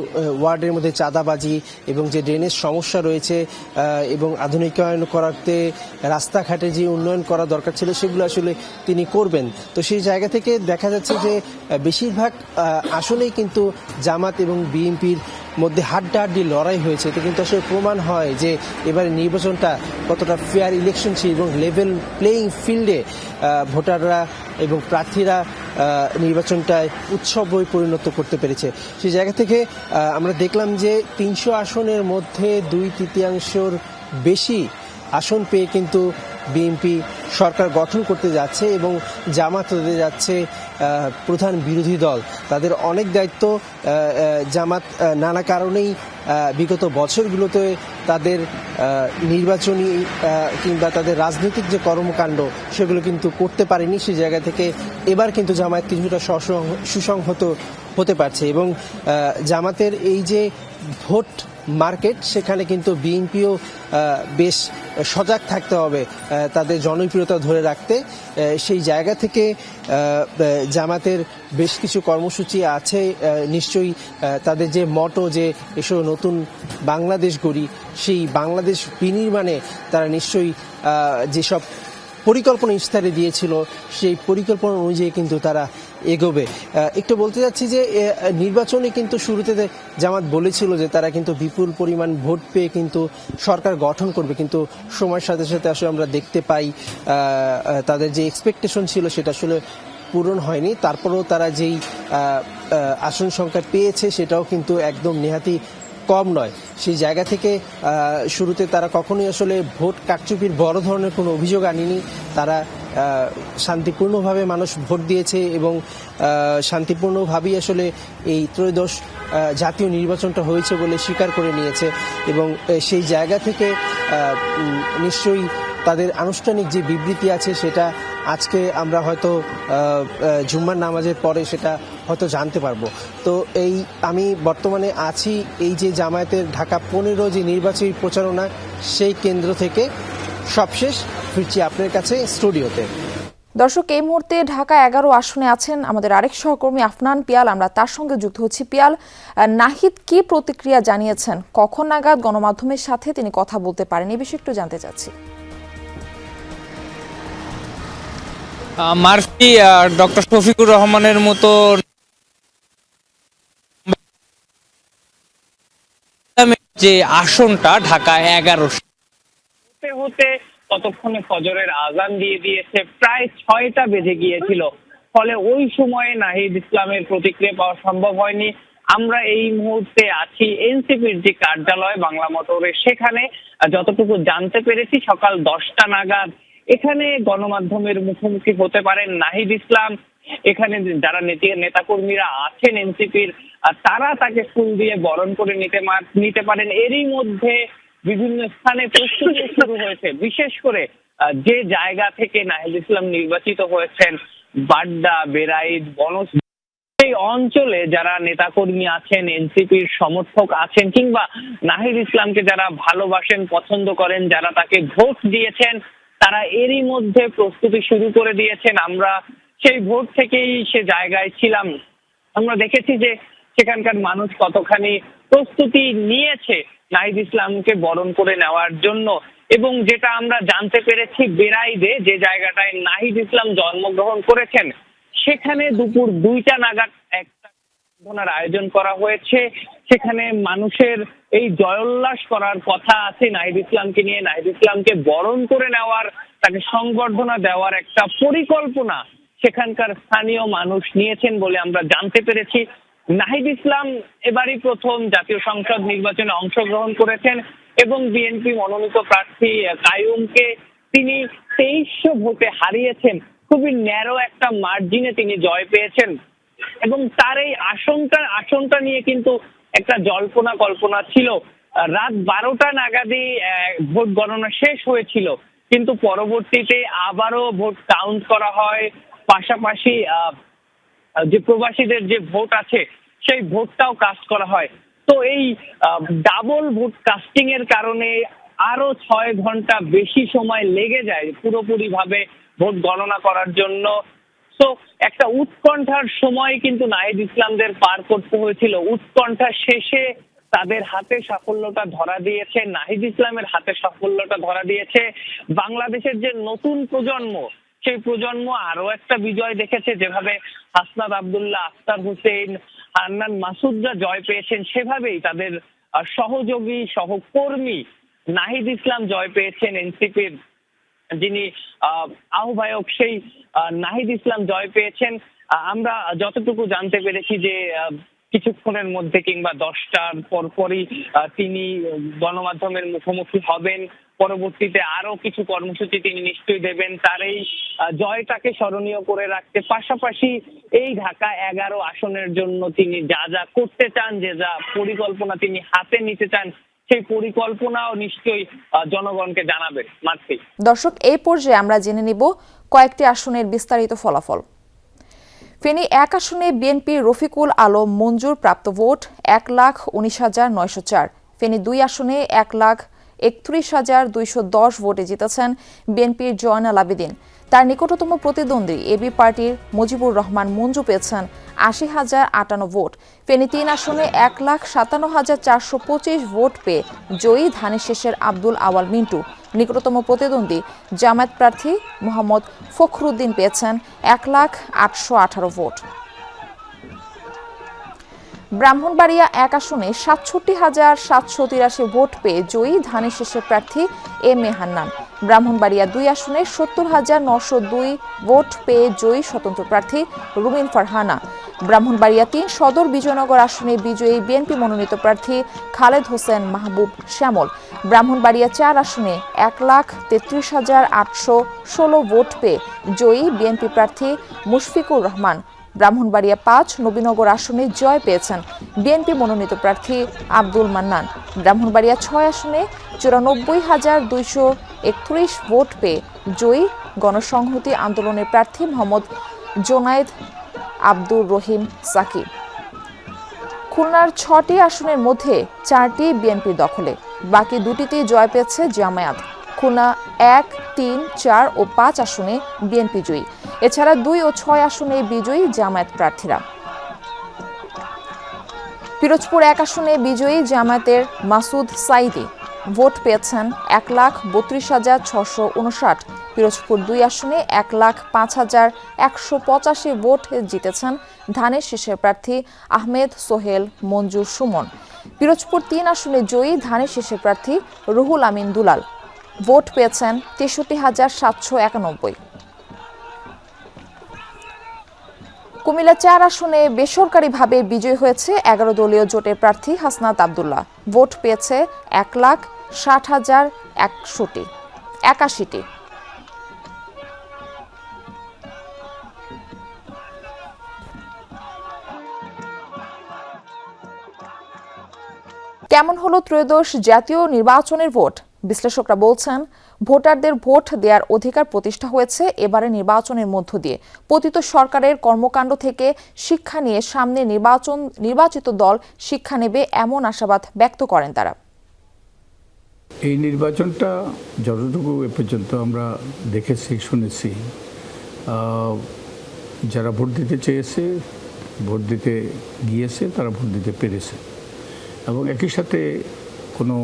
ওয়ার্ডের মধ্যে চাঁদাবাজি এবং যে ড্রেনেজ সমস্যা রয়েছে এবং আধুনিকায়ন করাতে রাস্তাঘাটে যে উন্নয়ন করা দরকার ছিল সেগুলো আসলে তিনি করবেন। তো সেই জায়গা থেকে দেখা যাচ্ছে যে বেশিরভাগ আসলেই কিন্তু জামাত এবং বিএনপির মধ্যে হাড্ডাহাড্ডি লড়াই হয়েছে। এতে কিন্তু আসলে প্রমাণ হয় যে এবারে নির্বাচনটা কতটা ফেয়ার ইলেকশন ছিল এবং লেভেল প্লেয়িং ফিল্ডে ভোটাররা এবং প্রার্থীরা নির্বাচনটায় উৎসবে পরিণত করতে পেরেছে। সেই জায়গা থেকে আমরা দেখলাম যে 300 আসনের মধ্যে 2/3 বেশি আসন পেয়ে কিন্তু বিএনপি সরকার গঠন করতে যাচ্ছে এবং জামাত হতে যাচ্ছে প্রধান বিরোধী দল। তাদের অনেক দায়িত্ব। জামাত নানা কারণেই বিগত বছরগুলোতে তাদের নির্বাচনী কিংবা তাদের রাজনৈতিক যে কর্মকাণ্ড সেগুলো কিন্তু করতে পারেনি। সেই জায়গা থেকে এবার কিন্তু জামায়াত কিছুটা সুসংহত হতে পারছে এবং জামাতের এই যে ভোট মার্কেট, সেখানে কিন্তু বিএনপিও বেশ সজাগ থাকতে হবে তাদের জনপ্রিয়তা ধরে রাখতে। সেই জায়গা থেকে জামাতের বেশ কিছু কর্মসূচি আছে, নিশ্চয়ই তাদের যে মটো যে এসো নতুন বাংলাদেশ গড়ি, সেই বাংলাদেশ বিনির্মাণে তারা নিশ্চয়ই যেসব পরিকল্পনা ইস্তারে দিয়েছিল সেই পরিকল্পনা অনুযায়ী কিন্তু তারা এগোবে। একটু বলতে যাচ্ছি যে নির্বাচনে কিন্তু শুরুতে জামাত বলেছিল যে তারা কিন্তু বিপুল পরিমাণ ভোট পেয়ে কিন্তু সরকার গঠন করবে, কিন্তু সময়ের সাথে সাথে আসলে আমরা দেখতে পাই তাদের যে এক্সপেকটেশন ছিল সেটা আসলে পূরণ হয়নি। তারপরেও তারা যেই আসন সংখ্যা পেয়েছে সেটাও কিন্তু একদম নেহাতি কম নয়। সেই জায়গা থেকে শুরুতে তারা কখনোই আসলে ভোট কারচুপির বড় ধরনের কোনো অভিযোগ আনেনি। তারা শান্তিপূর্ণভাবে মানুষ ভোট দিয়েছে এবং শান্তিপূর্ণভাবেই আসলে এই ত্রয়োদশ জাতীয় নির্বাচনটা হয়েছে বলে স্বীকার করে নিয়েছে এবং সেই জায়গা থেকে নিশ্চয়ই তাদের আনুষ্ঠানিক যে বিবৃতি আছে সেটা আজকে আমরা হয়তো জুম্মার নামাজের পরে সেটা হয়তো জানতে পারবো। তো আমি বর্তমানে আছি এই যে জামায়াতের ঢাকা 15 যে নির্বাচনী প্রচারণা সেই কেন্দ্র থেকে, সবশেষ ফিরছি আপনার কাছে স্টুডিওতে। দর্শক, এই মুহূর্তে ঢাকা 11 আসনে আছেন আমাদের আরেক সহকর্মী আফনান পিয়াল, আমরা তার সঙ্গে যুক্ত হচ্ছি। পিয়াল, নাহিদ কি প্রতিক্রিয়া জানিয়েছেন, কখন নাগাদ গণমাধ্যমের সাথে তিনি কথা বলতে পারেন, এই বিষয়ে একটু জানতে চাচ্ছি। মার্ফি ডক্টর শফিকুর রহমানের মতো যে আসনটা ঢাকা 11 হতে হতে ততক্ষণে ফজরের আজান দিয়ে দিয়েছে, প্রায় 6টা বেজে গিয়েছিল, ফলে ওই সময়ে নাহিদ ইসলামের প্রতিক্রিয়া পাওয়া সম্ভব হয়নি। আমরা এই মুহূর্তে আছি এনসিপির যে কার্যালয় বাংলা মোটরে, সেখানে যতটুকু জানতে পেরেছি সকাল 10টা নাগাদ এখানে গণমাধ্যমের মুখোমুখি হতে পারেন নাহিদ ইসলাম। এখানে যারা নেতাকর্মীরা আছেন এনসিপির, তারা তাকে ফুল দিয়ে বরণ করে নিতে পারেন। এরই মধ্যে বিভিন্ন স্থানে প্রস্তুতি শুরু হয়েছে, বিশেষ করে যে জায়গা থেকে নাহিদ ইসলাম নির্বাচিত হয়েছেন, বাড্ডা, বেড়াইদ, বনস, এই অঞ্চলে যারা নেতাকর্মী আছেন, এনসিপির সমর্থক আছেন, কিংবা নাহিদ ইসলামকে যারা ভালোবাসেন, পছন্দ করেন, যারা তাকে ভোট দিয়েছেন, তারা এরই মধ্যে প্রস্তুতি শুরু করে দিয়েছেন। আমরা সেই ভোট থেকেই সে জায়গায় ছিলাম, আমরা দেখেছি যে সেখানকার মানুষ কতখানি প্রস্তুতি নিয়েছে নাহিদ ইসলামকে বরণ করে নেওয়ার জন্য। এবং যেটা আমরা জানতে পেরেছি, বেড়াইদে যে জায়গাটায় নাহিদ ইসলাম জন্মগ্রহণ করেছেন, সেখানে দুপুর 2টা নাগাদ একটা ঘটনার আয়োজন করা হয়েছে। সেখানে মানুষের এই জয়োল্লাস করার কথা আছে নাহিদ ইসলামকে নিয়ে, নাহিদ ইসলামকে বরণ করে নেওয়ার, তাকে সংবর্ধনা দেওয়ার একটা পরিকল্পনা সেখানকার স্থানীয় মানুষ নিয়েছেন বলে আমরা জানতে পেরেছি। নাহিদ ইসলাম এবারই প্রথম জাতীয় সংসদ নির্বাচনে অংশগ্রহণ করেছেন এবং বিএনপি মনোনীত প্রার্থী কাইয়ুমকে তিনি 2300 ভোটে হারিয়েছেন। খুবই ন্যারো একটা মার্জিনে তিনি জয় পেয়েছেন এবং তার এই আসনটা নিয়ে কিন্তু একটা জল্পনা কল্পনা ছিল। রাত 12টা নাগাদই ভোট গণনা শেষ হয়েছিল, কিন্তু পরবর্তীতে আবারও ভোট কাউন্ট করা হয়, পাশাপাশি যে প্রবাসীদের যে ভোট আছে সেই ভোটটাও কাস্ট করা হয়। তো এই ডাবল ভোট কাস্টিং এর কারণে আরো 6 ঘন্টা বেশি সময় লেগে যায় পুরোপুরি ভাবে ভোট গণনা করার জন্য। তো একটা উৎকণ্ঠার সময় কিন্তু নাহিদ ইসলামদের পার করতে হয়েছিল। উৎকণ্ঠা শেষে তাদের হাতে সাফল্যটা ধরা দিয়েছে, নাহিদ ইসলামের হাতে সাফল্যটা ধরা দিয়েছে। বাংলাদেশের যে নতুন প্রজন্ম, সেই প্রজন্ম আরো একটা বিজয় দেখেছে। যেভাবে হাসনাত আব্দুল্লাহ, আখতার হোসেন, হান্নান মাসুদরা জয় পেয়েছেন, সেভাবেই তাদের সহযোগী সহকর্মী নাহিদ ইসলাম জয় পেয়েছেন। এনসিপির যিনি আহ্বায়ক, সেই নাহিদ ইসলাম জয় পেয়েছেন। আমরা যতটুকু জানতে পেরেছি যে কিছুক্ষণের মধ্যে কিংবা 10টার পরপরই তিনি গণমাধ্যমের মুখোমুখি হবেন। পরবর্তীতে আরো কিছু কর্মসূচি তিনি নিশ্চয়ই দেবেন তার এই জয়টাকে স্মরণীয় করে রাখতে। পাশাপাশি এই ঢাকা 11 আসনের জন্য তিনি যা যা করতে চান, যে যা পরিকল্পনা তিনি হাতে নিতে চান, সেই পরিকল্পনাও নিশ্চয়ই জনগণকে জানাবে। মার্ফি। দর্শক, এই পর্যায়ে আমরা জেনে নিব কয়েকটি আসনের বিস্তারিত ফলাফল। ফেনী ১ আসনে বিএনপি রফিকুল আলম মঞ্জুর প্রাপ্ত ভোট ১,১৯,৯০৪। ফেনী ২ আসনে ১,৩১,২১০ ভোটে জিতেছেন বিএনপির জয়নাল আবেদিন। তার নিকটতম প্রতিদ্বন্দ্বী এবি পার্টির মুজিবুর রহমান মঞ্জু পেয়েছেন ৮০,০৫৮ ভোট। ফেনী ৩ আসনে ১,৫৭,৪২৫ ভোট পেয়ে জয়ী ধানের শেষের আব্দুল আওয়াল মিন্টু। নিকটতম প্রতিদ্বন্দ্বী জামায়াত প্রার্থী মোহাম্মদ ফখরুদ্দিন পেয়েছেন ১,৮১৮ ভোট। ব্রাহ্মণবাড়িয়া ১ আসনে ৬৭,৭৮৩ ভোট পেয়ে জয়ী ধানের শেষের প্রার্থী এম এ হান্নান। ব্রাহ্মণবাড়িয়া ২ আসনে ৭০,৯০২ ভোট পেয়ে জয়ী স্বতন্ত্র প্রার্থী রুমিন ফারহানা। ব্রাহ্মণবাড়িয়া ৩ সদর বিজয়নগর আসনে বিজয়ী বিএনপি মনোনীত প্রার্থী খালেদ হোসেন মাহবুব শ্যামল। ব্রাহ্মণবাড়িয়া ৪ আসনে ১,৩৩,৮১৬ ভোট পেয়ে জয়ী বিএনপি প্রার্থী মুশফিকুর রহমান। ব্রাহ্মণবাড়িয়া ৫ নবীনগর আসনে জয় পেয়েছেন বিএনপি মনোনীত প্রার্থী আব্দুল মান্নান। ব্রাহ্মণবাড়িয়া ৬ আসনে ৯৪,২৩১ ভোট পেয়ে জয়ী গণসংহতি আন্দোলনের প্রার্থী মোহাম্মদ জোনায়েদ আব্দুর রহিম সাকি। খুলনার ৬টি আসনের মধ্যে ৪টি বিএনপির দখলে, বাকি ২টিতেই জয় পেয়েছে জামায়াত। খুলনা ১, ৩, ৪ ও ৫ আসনে বিএনপি জয়ী। এছাড়া ২ ও ৬ আসনে বিজয়ী জামায়াত প্রার্থীরা। পিরোজপুর ১ আসনে বিজয়ী জামায়াতের মাসুদ সাইদি ভোট পেয়েছেন ১,৩২,৬৫৯। পিরোজপুর ২ আসনে ১,০৫,১৮৫ ভোট জিতেছেন ধানের শীষের প্রার্থী আহমেদ সোহেল মঞ্জুর সুমন। পিরোজপুর ৩ আসনে জয়ী ধানের শীষের প্রার্থী রুহুল আমিন দুলাল ভোট পেয়েছেন ৬৩,৭৯১। কুমিল্লা ৪ আসনে বেসরকারিভাবে বিজয়ী হয়েছে ১১ দলীয় জোটের প্রার্থী হাসনাত আব্দুল্লাহ। ভোট পেয়েছে ১,৬০,১৮০টি। কেমন হলো ত্রয়োদশ জাতীয় নির্বাচনের ভোট? বিশ্লেষকরা বলছেন, ভোটারদের ভোট দেওয়ার অধিকার প্রতিষ্ঠা হয়েছে এবারে নির্বাচনের মধ্য দিয়ে। পতিত সরকারের কর্মকাণ্ড থেকে শিক্ষা নিয়ে সামনে নির্বাচিত দল শিক্ষা নেবে এমন আশাবাদ ব্যক্ত করেন তারা। এই নির্বাচনটা যতটুকু এ পর্যন্ত আমরা দেখেছি শুনেছি, যারা ভোট দিতে চেয়েছে, ভোট দিতে গিয়েছে, তারা ভোট দিতে পেরেছে এবং একই সাথে কোনো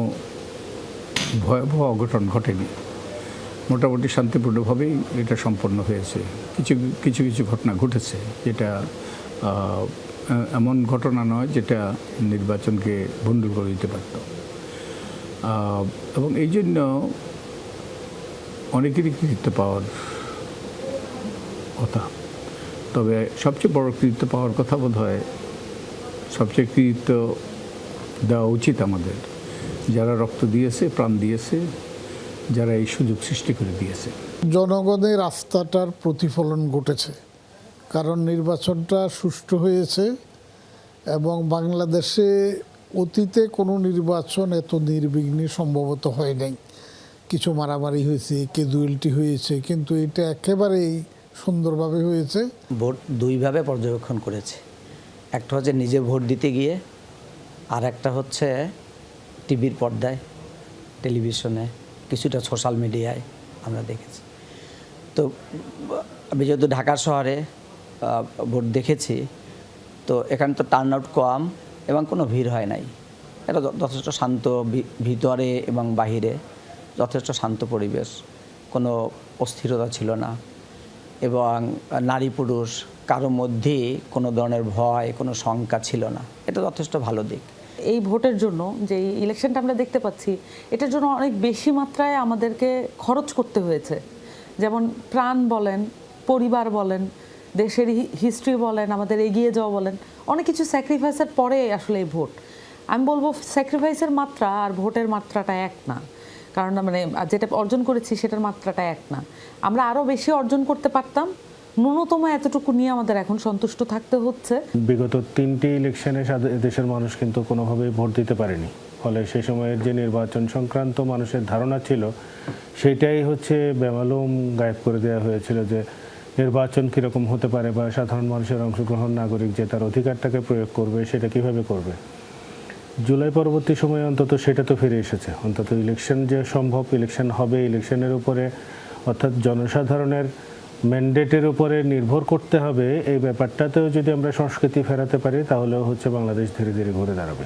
ভয়াবহ অঘটন ঘটেনি। মোটামুটি শান্তিপূর্ণভাবেই এটা সম্পন্ন হয়েছে। কিছু ঘটনা ঘটেছে যেটা এমন ঘটনা নয় যেটা নির্বাচনকে ভণ্ডুল করে দিতে পারত, এবং এই জন্য অনেকেরই কৃতিত্ব পাওয়ার কথা। তবে সবচেয়ে বড় কৃতিত্ব পাওয়ার কথা বোধ হয়, সবচেয়ে কৃতিত্ব দেওয়া উচিত আমাদের যারা রক্ত দিয়েছে, প্রাণ দিয়েছে, যারা এই সুযোগ সৃষ্টি করে দিয়েছে। জনগণের আস্থাটার প্রতিফলন ঘটেছে, কারণ নির্বাচনটা সুষ্ঠু হয়েছে এবং বাংলাদেশে অতীতে কোনো নির্বাচন এত নির্বিঘ্নে সম্ভবত হয় নাই। কিছু মারামারি হয়েছে, ক্যাজুয়ালিটি হয়েছে, কিন্তু এটা একেবারেই সুন্দরভাবে হয়েছে। ভোট দুইভাবে পর্যবেক্ষণ করেছে, একটা হচ্ছে নিজে ভোট দিতে গিয়ে, আর একটা হচ্ছে টিভির পর্দায়, টেলিভিশনে, কিছুটা সোশ্যাল মিডিয়ায় আমরা দেখেছি। তো আমি যেহেতু ঢাকা শহরে ভোট দেখেছি, তো এখানে তো টার্ন আউট কম এবং কোনো ভিড় হয় নাই। এটা যথেষ্ট শান্ত, ভিতরে এবং বাহিরে যথেষ্ট শান্ত পরিবেশ, কোনো অস্থিরতা ছিল না এবং নারী পুরুষ কারো মধ্যেই কোনো ধরনের ভয়, কোনো শঙ্কা ছিল না। এটা যথেষ্ট ভালো দিক। এই ভোটের জন্য যে ইলেকশনটা আমরা দেখতে পাচ্ছি, এটার জন্য অনেক বেশি মাত্রায় আমাদেরকে খরচ করতে হয়েছে। যেমন প্রাণ বলেন, পরিবার বলেন, দেশের হিস্ট্রি বলেন, আমাদের এগিয়ে যাওয়া বলেন, অনেক কিছু স্যাক্রিফাইসের পরে আসলে এই ভোট। আমি বলবো স্যাক্রিফাইসের মাত্রা আর ভোটের মাত্রাটা এক না, কারণ মানে যেটা অর্জন করেছি সেটার মাত্রাটা এক না। আমরা আরও বেশি অর্জন করতে পারতাম, ন্যূনতম এতটুকু নিয়ে আমাদের এখন সন্তুষ্ট থাকতে হচ্ছে। বিগত 3টি ইলেকশনে দেশের মানুষ কিন্তু কোনোভাবেই ভোট দিতে পারেনি, ফলে সেই সময়ের যে নির্বাচন সংক্রান্ত মানুষের ধারণা ছিল সেটাই হচ্ছে বেমালুম গায়েব করে দেওয়া হয়েছিল, যে নির্বাচন কীরকম হতে পারে বা সাধারণ মানুষের অংশগ্রহণ, নাগরিক যে তার অধিকারটাকে প্রয়োগ করবে সেটা কিভাবে করবে। জুলাই পরবর্তী সময়ে অন্তত সেটা তো ফিরে এসেছে, অন্তত ইলেকশন যে সম্ভব, ইলেকশন হবে, ইলেকশনের উপরে অর্থাৎ জনসাধারণের ম্যান্ডেটের উপরে নির্ভর করতে হবে, এই ব্যাপারটাতেও যদি আমরা সংস্কৃতি ফেরাতে পারি তাহলেও বাংলাদেশ ধীরে ধীরে ঘুরে দাঁড়াবে।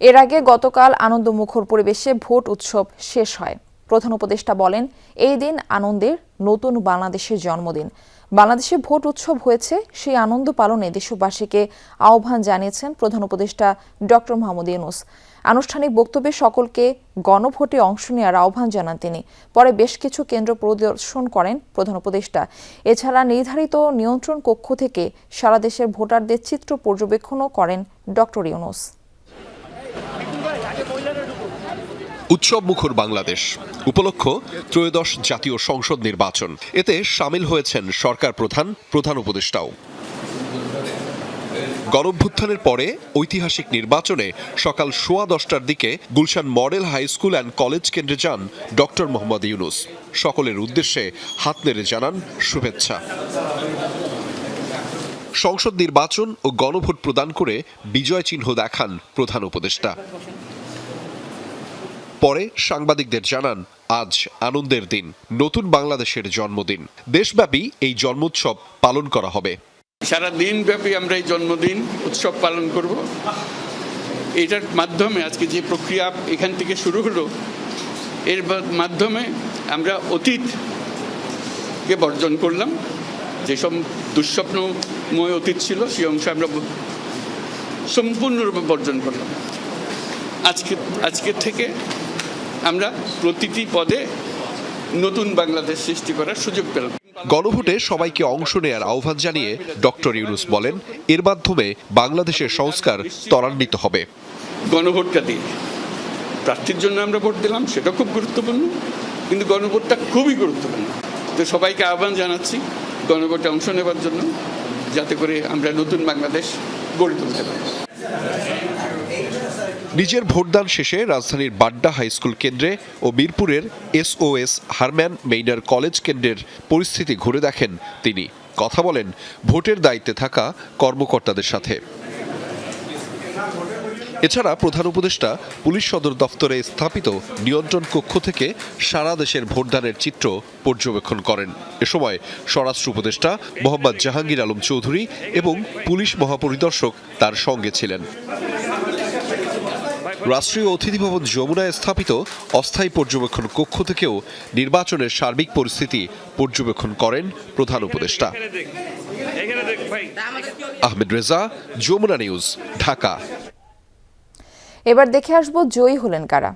এর আগে গতকাল আনন্দমুখর পরিবেশে ভোট উৎসব শেষ হয়। প্রধান উপদেষ্টা বলেন, এই দিন আনন্দের, নতুন বাংলাদেশের জন্মদিন। বাংলাদেশে ভোট উৎসব হয়েছে, সেই আনন্দ পালনে দেশবাসীকে আহ্বান জানিয়েছেন প্রধান উপদেষ্টা ডক্টর মোহাম্মদ ইউনূস। আনুষ্ঠানিক বক্তব্যে সকলকে গণভোটে অংশ নেওয়ার আহ্বান জানান তিনি। পরে বেশ কিছু কেন্দ্র পরিদর্শন করেন প্রধান উপদেষ্টা। এছাড়া নির্ধারিত নিয়ন্ত্রণ কক্ষ থেকে সারা দেশের ভোটারদের চিত্র পর্যবেক্ষণও করেন ডক্টর ইউনূস। উৎসব মুখর বাংলাদেশ উপলক্ষ ত্রয়োদশ জাতীয় সংসদ নির্বাচন, এতে সামিল হয়েছেন সরকার প্রধান, প্রধান উপদেষ্টাও। গণঅভ্যুত্থানের পরে ঐতিহাসিক নির্বাচনে সকাল 10:15টার দিকে Gulshan model high school and college কেন্দ্রে যান ডক্টর মোহাম্মদ ইউনূস। সকলের উদ্দেশ্যে হাত নেড়ে জানান শুভেচ্ছা। সংসদ নির্বাচন ও গণভোট প্রদান করে বিজয় চিহ্ন দেখান প্রধান উপদেষ্টা। পরে সাংবাদিকদের জানান, আজ আনন্দের দিন, নতুন বাংলাদেশের জন্মদিন। দেশব্যাপী এই জন্মোৎসব পালন করা হবে। সারা দিন ব্যাপী আমরা এই জন্মদিন উৎসব পালন করব। এটার মাধ্যমে আজকে যে প্রক্রিয়া এখান থেকে শুরু হলো, এর মাধ্যমে আমরা অতীতকে বর্জন করলাম। যেসব দুঃস্বপ্নময় অতীত ছিল সেই অংশ আমরা সম্পূর্ণরূপে বর্জন করলাম। আজকে থেকে আমরা প্রতিটি পদে নতুন বাংলাদেশ সৃষ্টি করার সুযোগ পেলাম। গণভোটে সবাইকে অংশ নেয়ার আহ্বান জানিয়ে ডক্টর ইউনূস বলেন, এর মাধ্যমে বাংলাদেশের সংস্কার ত্বরান্বিত হবে। গণভোটটা দিয়ে প্রার্থীর জন্য আমরা ভোট দিলাম, সেটা খুব গুরুত্বপূর্ণ, কিন্তু গণভোটটা খুবই গুরুত্বপূর্ণ। তো সবাইকে আহ্বান জানাচ্ছি গণভোটে অংশ নেবার জন্য, যাতে করে আমরা নতুন বাংলাদেশ গড়ে তুলতে পারি। নিজের ভোটদান শেষে রাজধানীর বাড্ডা হাই স্কুল কেন্দ্রে ও মিরপুরের SOS হারম্যান মেইনার কলেজ কেন্দ্রের পরিস্থিতি ঘুরে দেখেন তিনি। কথা বলেন ভোটের দায়িত্বে থাকা কর্মকর্তাদের সাথে। এছাড়া প্রধান উপদেষ্টা পুলিশ সদর দফতরে স্থাপিত নিয়ন্ত্রণ কক্ষ থেকে সারা দেশের ভোটদানের চিত্র পর্যবেক্ষণ করেন। এ সময় স্বরাষ্ট্র উপদেষ্টা মোহাম্মদ জাহাঙ্গীর আলম চৌধুরী এবং পুলিশ মহাপরিদর্শক তার সঙ্গে ছিলেন। রাষ্ট্রীয় অতিথি ভবন যমুনায় স্থাপিত অস্থায়ী পর্যবেক্ষণ কক্ষ থেকেও নির্বাচনের সার্বিক পরিস্থিতি পর্যবেক্ষণ করেন প্রধান উপদেষ্টা। আহমেদ রেজা, যমুনা নিউজ, ঢাকা। এবার দেখে আসবো জয়ী হলেন কারা।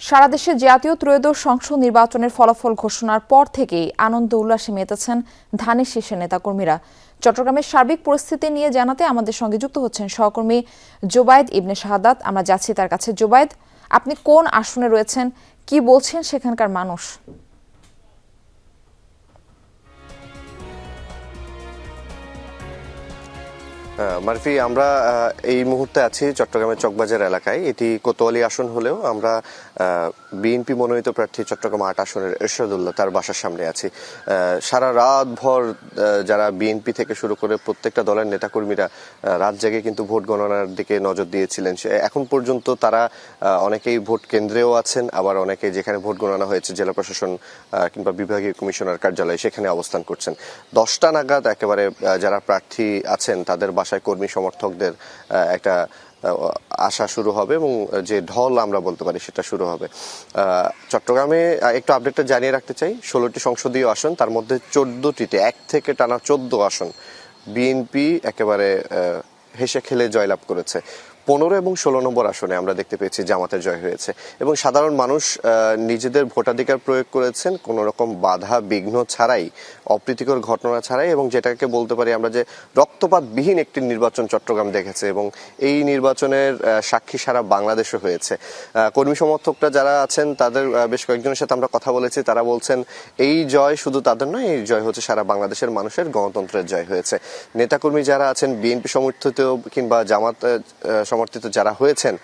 সারা দেশে জাতীয় ত্রয়োদশ সংসদ নির্বাচনের ফলাফল ঘোষণার পর থেকেই আনন্দ উল্লাসে মেতেছেন ধানের শীর্ষের নেতাকর্মীরা। চট্টগ্রামের সার্বিক পরিস্থিতি নিয়ে জানাতে আমাদের সঙ্গে যুক্ত হচ্ছেন সহকর্মী জোবায়েদ ইবনে শাহাদাত। আমরা যাচ্ছি তার কাছে। জোবায়েদ, আপনি কোন আসনে রয়েছেন, কি বলছেন সেখানকার মানুষ? মারফি, আমরা এই মুহূর্তে আছি চট্টগ্রামের চকবাজার এলাকায়। এটি কোতোয়ালি আসন হলেও আমরা বিএনপি মনোনীত প্রার্থী চট্টগ্রাম ৮ আসনের এরশাদুল্লাহ তার বাসার সামনে আছি। সারা রাত ভর যারা বিএনপি থেকে শুরু করে প্রত্যেকটা দলের নেতাকর্মীরা রাত জেগে কিন্তু ভোট গণনার দিকে নজর দিয়েছিলেন। এখন পর্যন্ত তারা অনেকেই ভোট কেন্দ্রেও আছেন, আবার অনেকে যেখানে ভোট গণনা হয়েছে জেলা প্রশাসন কিংবা বিভাগীয় কমিশনার কার্যালয় সেখানে অবস্থান করছেন। 10টা নাগাদ একেবারে যারা প্রার্থী আছেন তাদের বাসায় কর্মী সমর্থকদের একটা আসা শুরু হবে এবং যে ঢল আমরা বলতে পারি সেটা শুরু হবে। চট্টগ্রামে একটু আপডেটটা জানিয়ে রাখতে চাই, 16টি সংসদীয় আসন, তার মধ্যে 14টিতে 1 থেকে টানা 14 আসন বিএনপি একেবারে হেসে খেলে জয়লাভ করেছে। 15 এবং 16 নম্বর আসনে আমরা দেখতে পেয়েছি জামাতের জয় হয়েছে এবং সাধারণ মানুষ নিজেদের ভোটাধিকার প্রয়োগ করেছেন কোনো রকম বাধা বিঘ্ন ছাড়াই, অপ্রীতিকর ঘটনা ছাড়াই, এবং যেটাকে বলতে পারি আমরা যে রক্তপাতবিহীন একটি নির্বাচন চট্টগ্রাম দেখেছে এবং এই নির্বাচনের সাক্ষী সারা বাংলাদেশে হয়েছে। কর্মী সমর্থকরা যারা আছেন তাদের বেশ কয়েকজনের সাথে আমরা কথা বলেছি, তারা বলছেন এই জয় শুধু তাদের নয়, এই জয় হচ্ছে সারা বাংলাদেশের মানুষের গণতন্ত্রের জয় হয়েছে। নেতাকর্মী যারা আছেন বিএনপি সমর্থিত কিংবা জামাত সমর্থিত যারা হয়েছেন,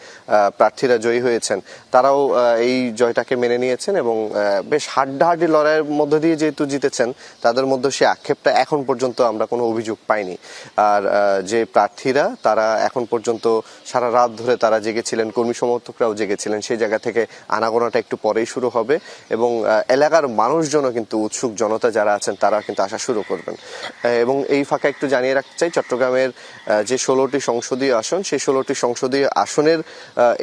প্রার্থীরা জয়ী হয়েছেন, তারাও এই জয়টাকে মেনে নিয়েছেন এবং বেশ হাড্ডাহাড্ডি লড়াইয়ের মধ্য দিয়ে যেহেতু জিতেছেন তাদের মধ্যে সে আক্ষেপটা এখন পর্যন্ত আমরা কোনো অভিযোগ পাইনি। আর যে প্রার্থীরা তারা এখন পর্যন্ত সারা রাত ধরে তারা জেগেছিলেন, কর্মী সমর্থকরাও জেগেছিলেন, সেই জায়গা থেকে আনাগোনাটা একটু পরেই শুরু হবে এবং এলাকার মানুষজনও কিন্তু উৎসুক, জনতা যারা আছেন তারা কিন্তু আসা শুরু করবেন। এবং এই ফাঁকা একটু জানিয়ে রাখতে চাই, চট্টগ্রামের যে 16টি সংসদীয় আসন, সেই 16টি সংসদীয় আসনের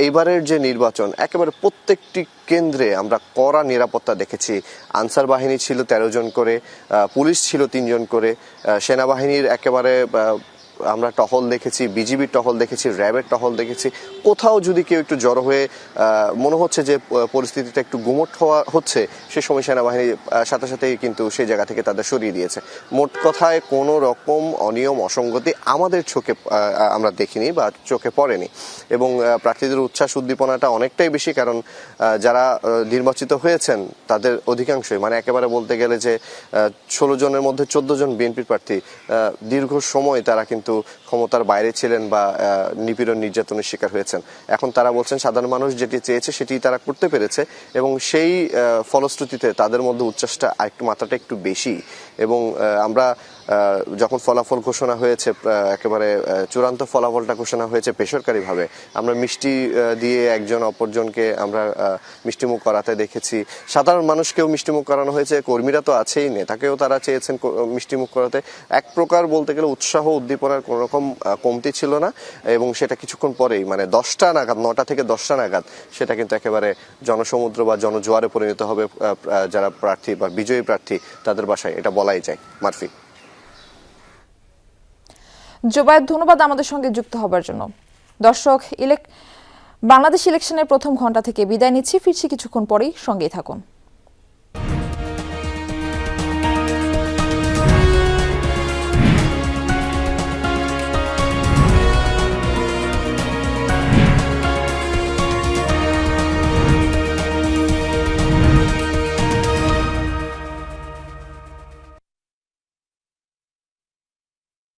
এইবারের যে নির্বাচন একেবারে প্রত্যেকটি কেন্দ্রে আমরা কড়া নিরাপত্তা দেখেছি। আনসার বাহিনী ছিল 13 জন করে, পুলিশ ছিল 3 জন করে, সেনাবাহিনীর একেবারে আমরা টহল দেখেছি, বিজিবির টহল দেখেছি, র্যাবের টহল দেখেছি। কোথাও যদি কেউ একটু জড়ো হয়ে মনে হচ্ছে যে পরিস্থিতিটা একটু গুমোট হচ্ছে, সে সময় সেনাবাহিনীর সাথে সাথেই কিন্তু সেই জায়গা থেকে তাদের সরিয়ে দিয়েছে। মোট কথায় কোনো রকম অনিয়ম অসঙ্গতি আমাদের চোখে আমরা দেখিনি বা চোখে পড়েনি এবং প্রার্থীদের উচ্ছ্বাস উদ্দীপনাটা অনেকটাই বেশি, কারণ যারা নির্বাচিত হয়েছেন তাদের অধিকাংশই, মানে একেবারে বলতে গেলে যে 16 জনের মধ্যে 14 জন বিএনপির প্রার্থী দীর্ঘ সময় তারা কিন্তু ক্ষমতার বাইরে ছিলেন বা নিপীড়ন নির্যাতনের শিকার হয়েছেন। এখন তারা বলছেন সাধারণ মানুষ যেটি চেয়েছে সেটি তারা করতে পেরেছে এবং সেই ফলশ্রুতিতে তাদের মধ্যে উচ্ছ্বাসটা আরেকটু মাত্রাটা একটু বেশি। এবং আমরা যখন ফলাফল ঘোষণা হয়েছে, একেবারে চূড়ান্ত ফলাফলটা ঘোষণা হয়েছে বেসরকারিভাবে, আমরা মিষ্টি দিয়ে একজন অপরজনকে আমরা মিষ্টিমুখ করাতে দেখেছি। সাধারণ মানুষকেও মিষ্টিমুখ করানো হয়েছে, কর্মীরা তো আছেই, নেতাকেও তারা চেয়েছেন মিষ্টিমুখ করাতে। এক প্রকার বলতে গেলে উৎসাহ উদ্দীপনার কোনো রকম কমতি ছিল না এবং সেটা কিছুক্ষণ পরেই, মানে 10টা নাগাদ, 9টা থেকে 10টা নাগাদ সেটা কিন্তু একেবারে জনসমুদ্র বা জনজোয়ারে পরিণত হবে যারা প্রার্থী বা বিজয়ী প্রার্থী তাদের বাসায়, এটা বলাই যায়। মারফি। জোবায়েদ, ধন্যবাদ আমাদের সঙ্গে যুক্ত হবার জন্য। দর্শক, বাংলাদেশ ইলেকশনের প্রথম ঘন্টা থেকে বিদায় নিচ্ছি, ফিরছি কিছুক্ষণ পরেই, সঙ্গেই থাকুন।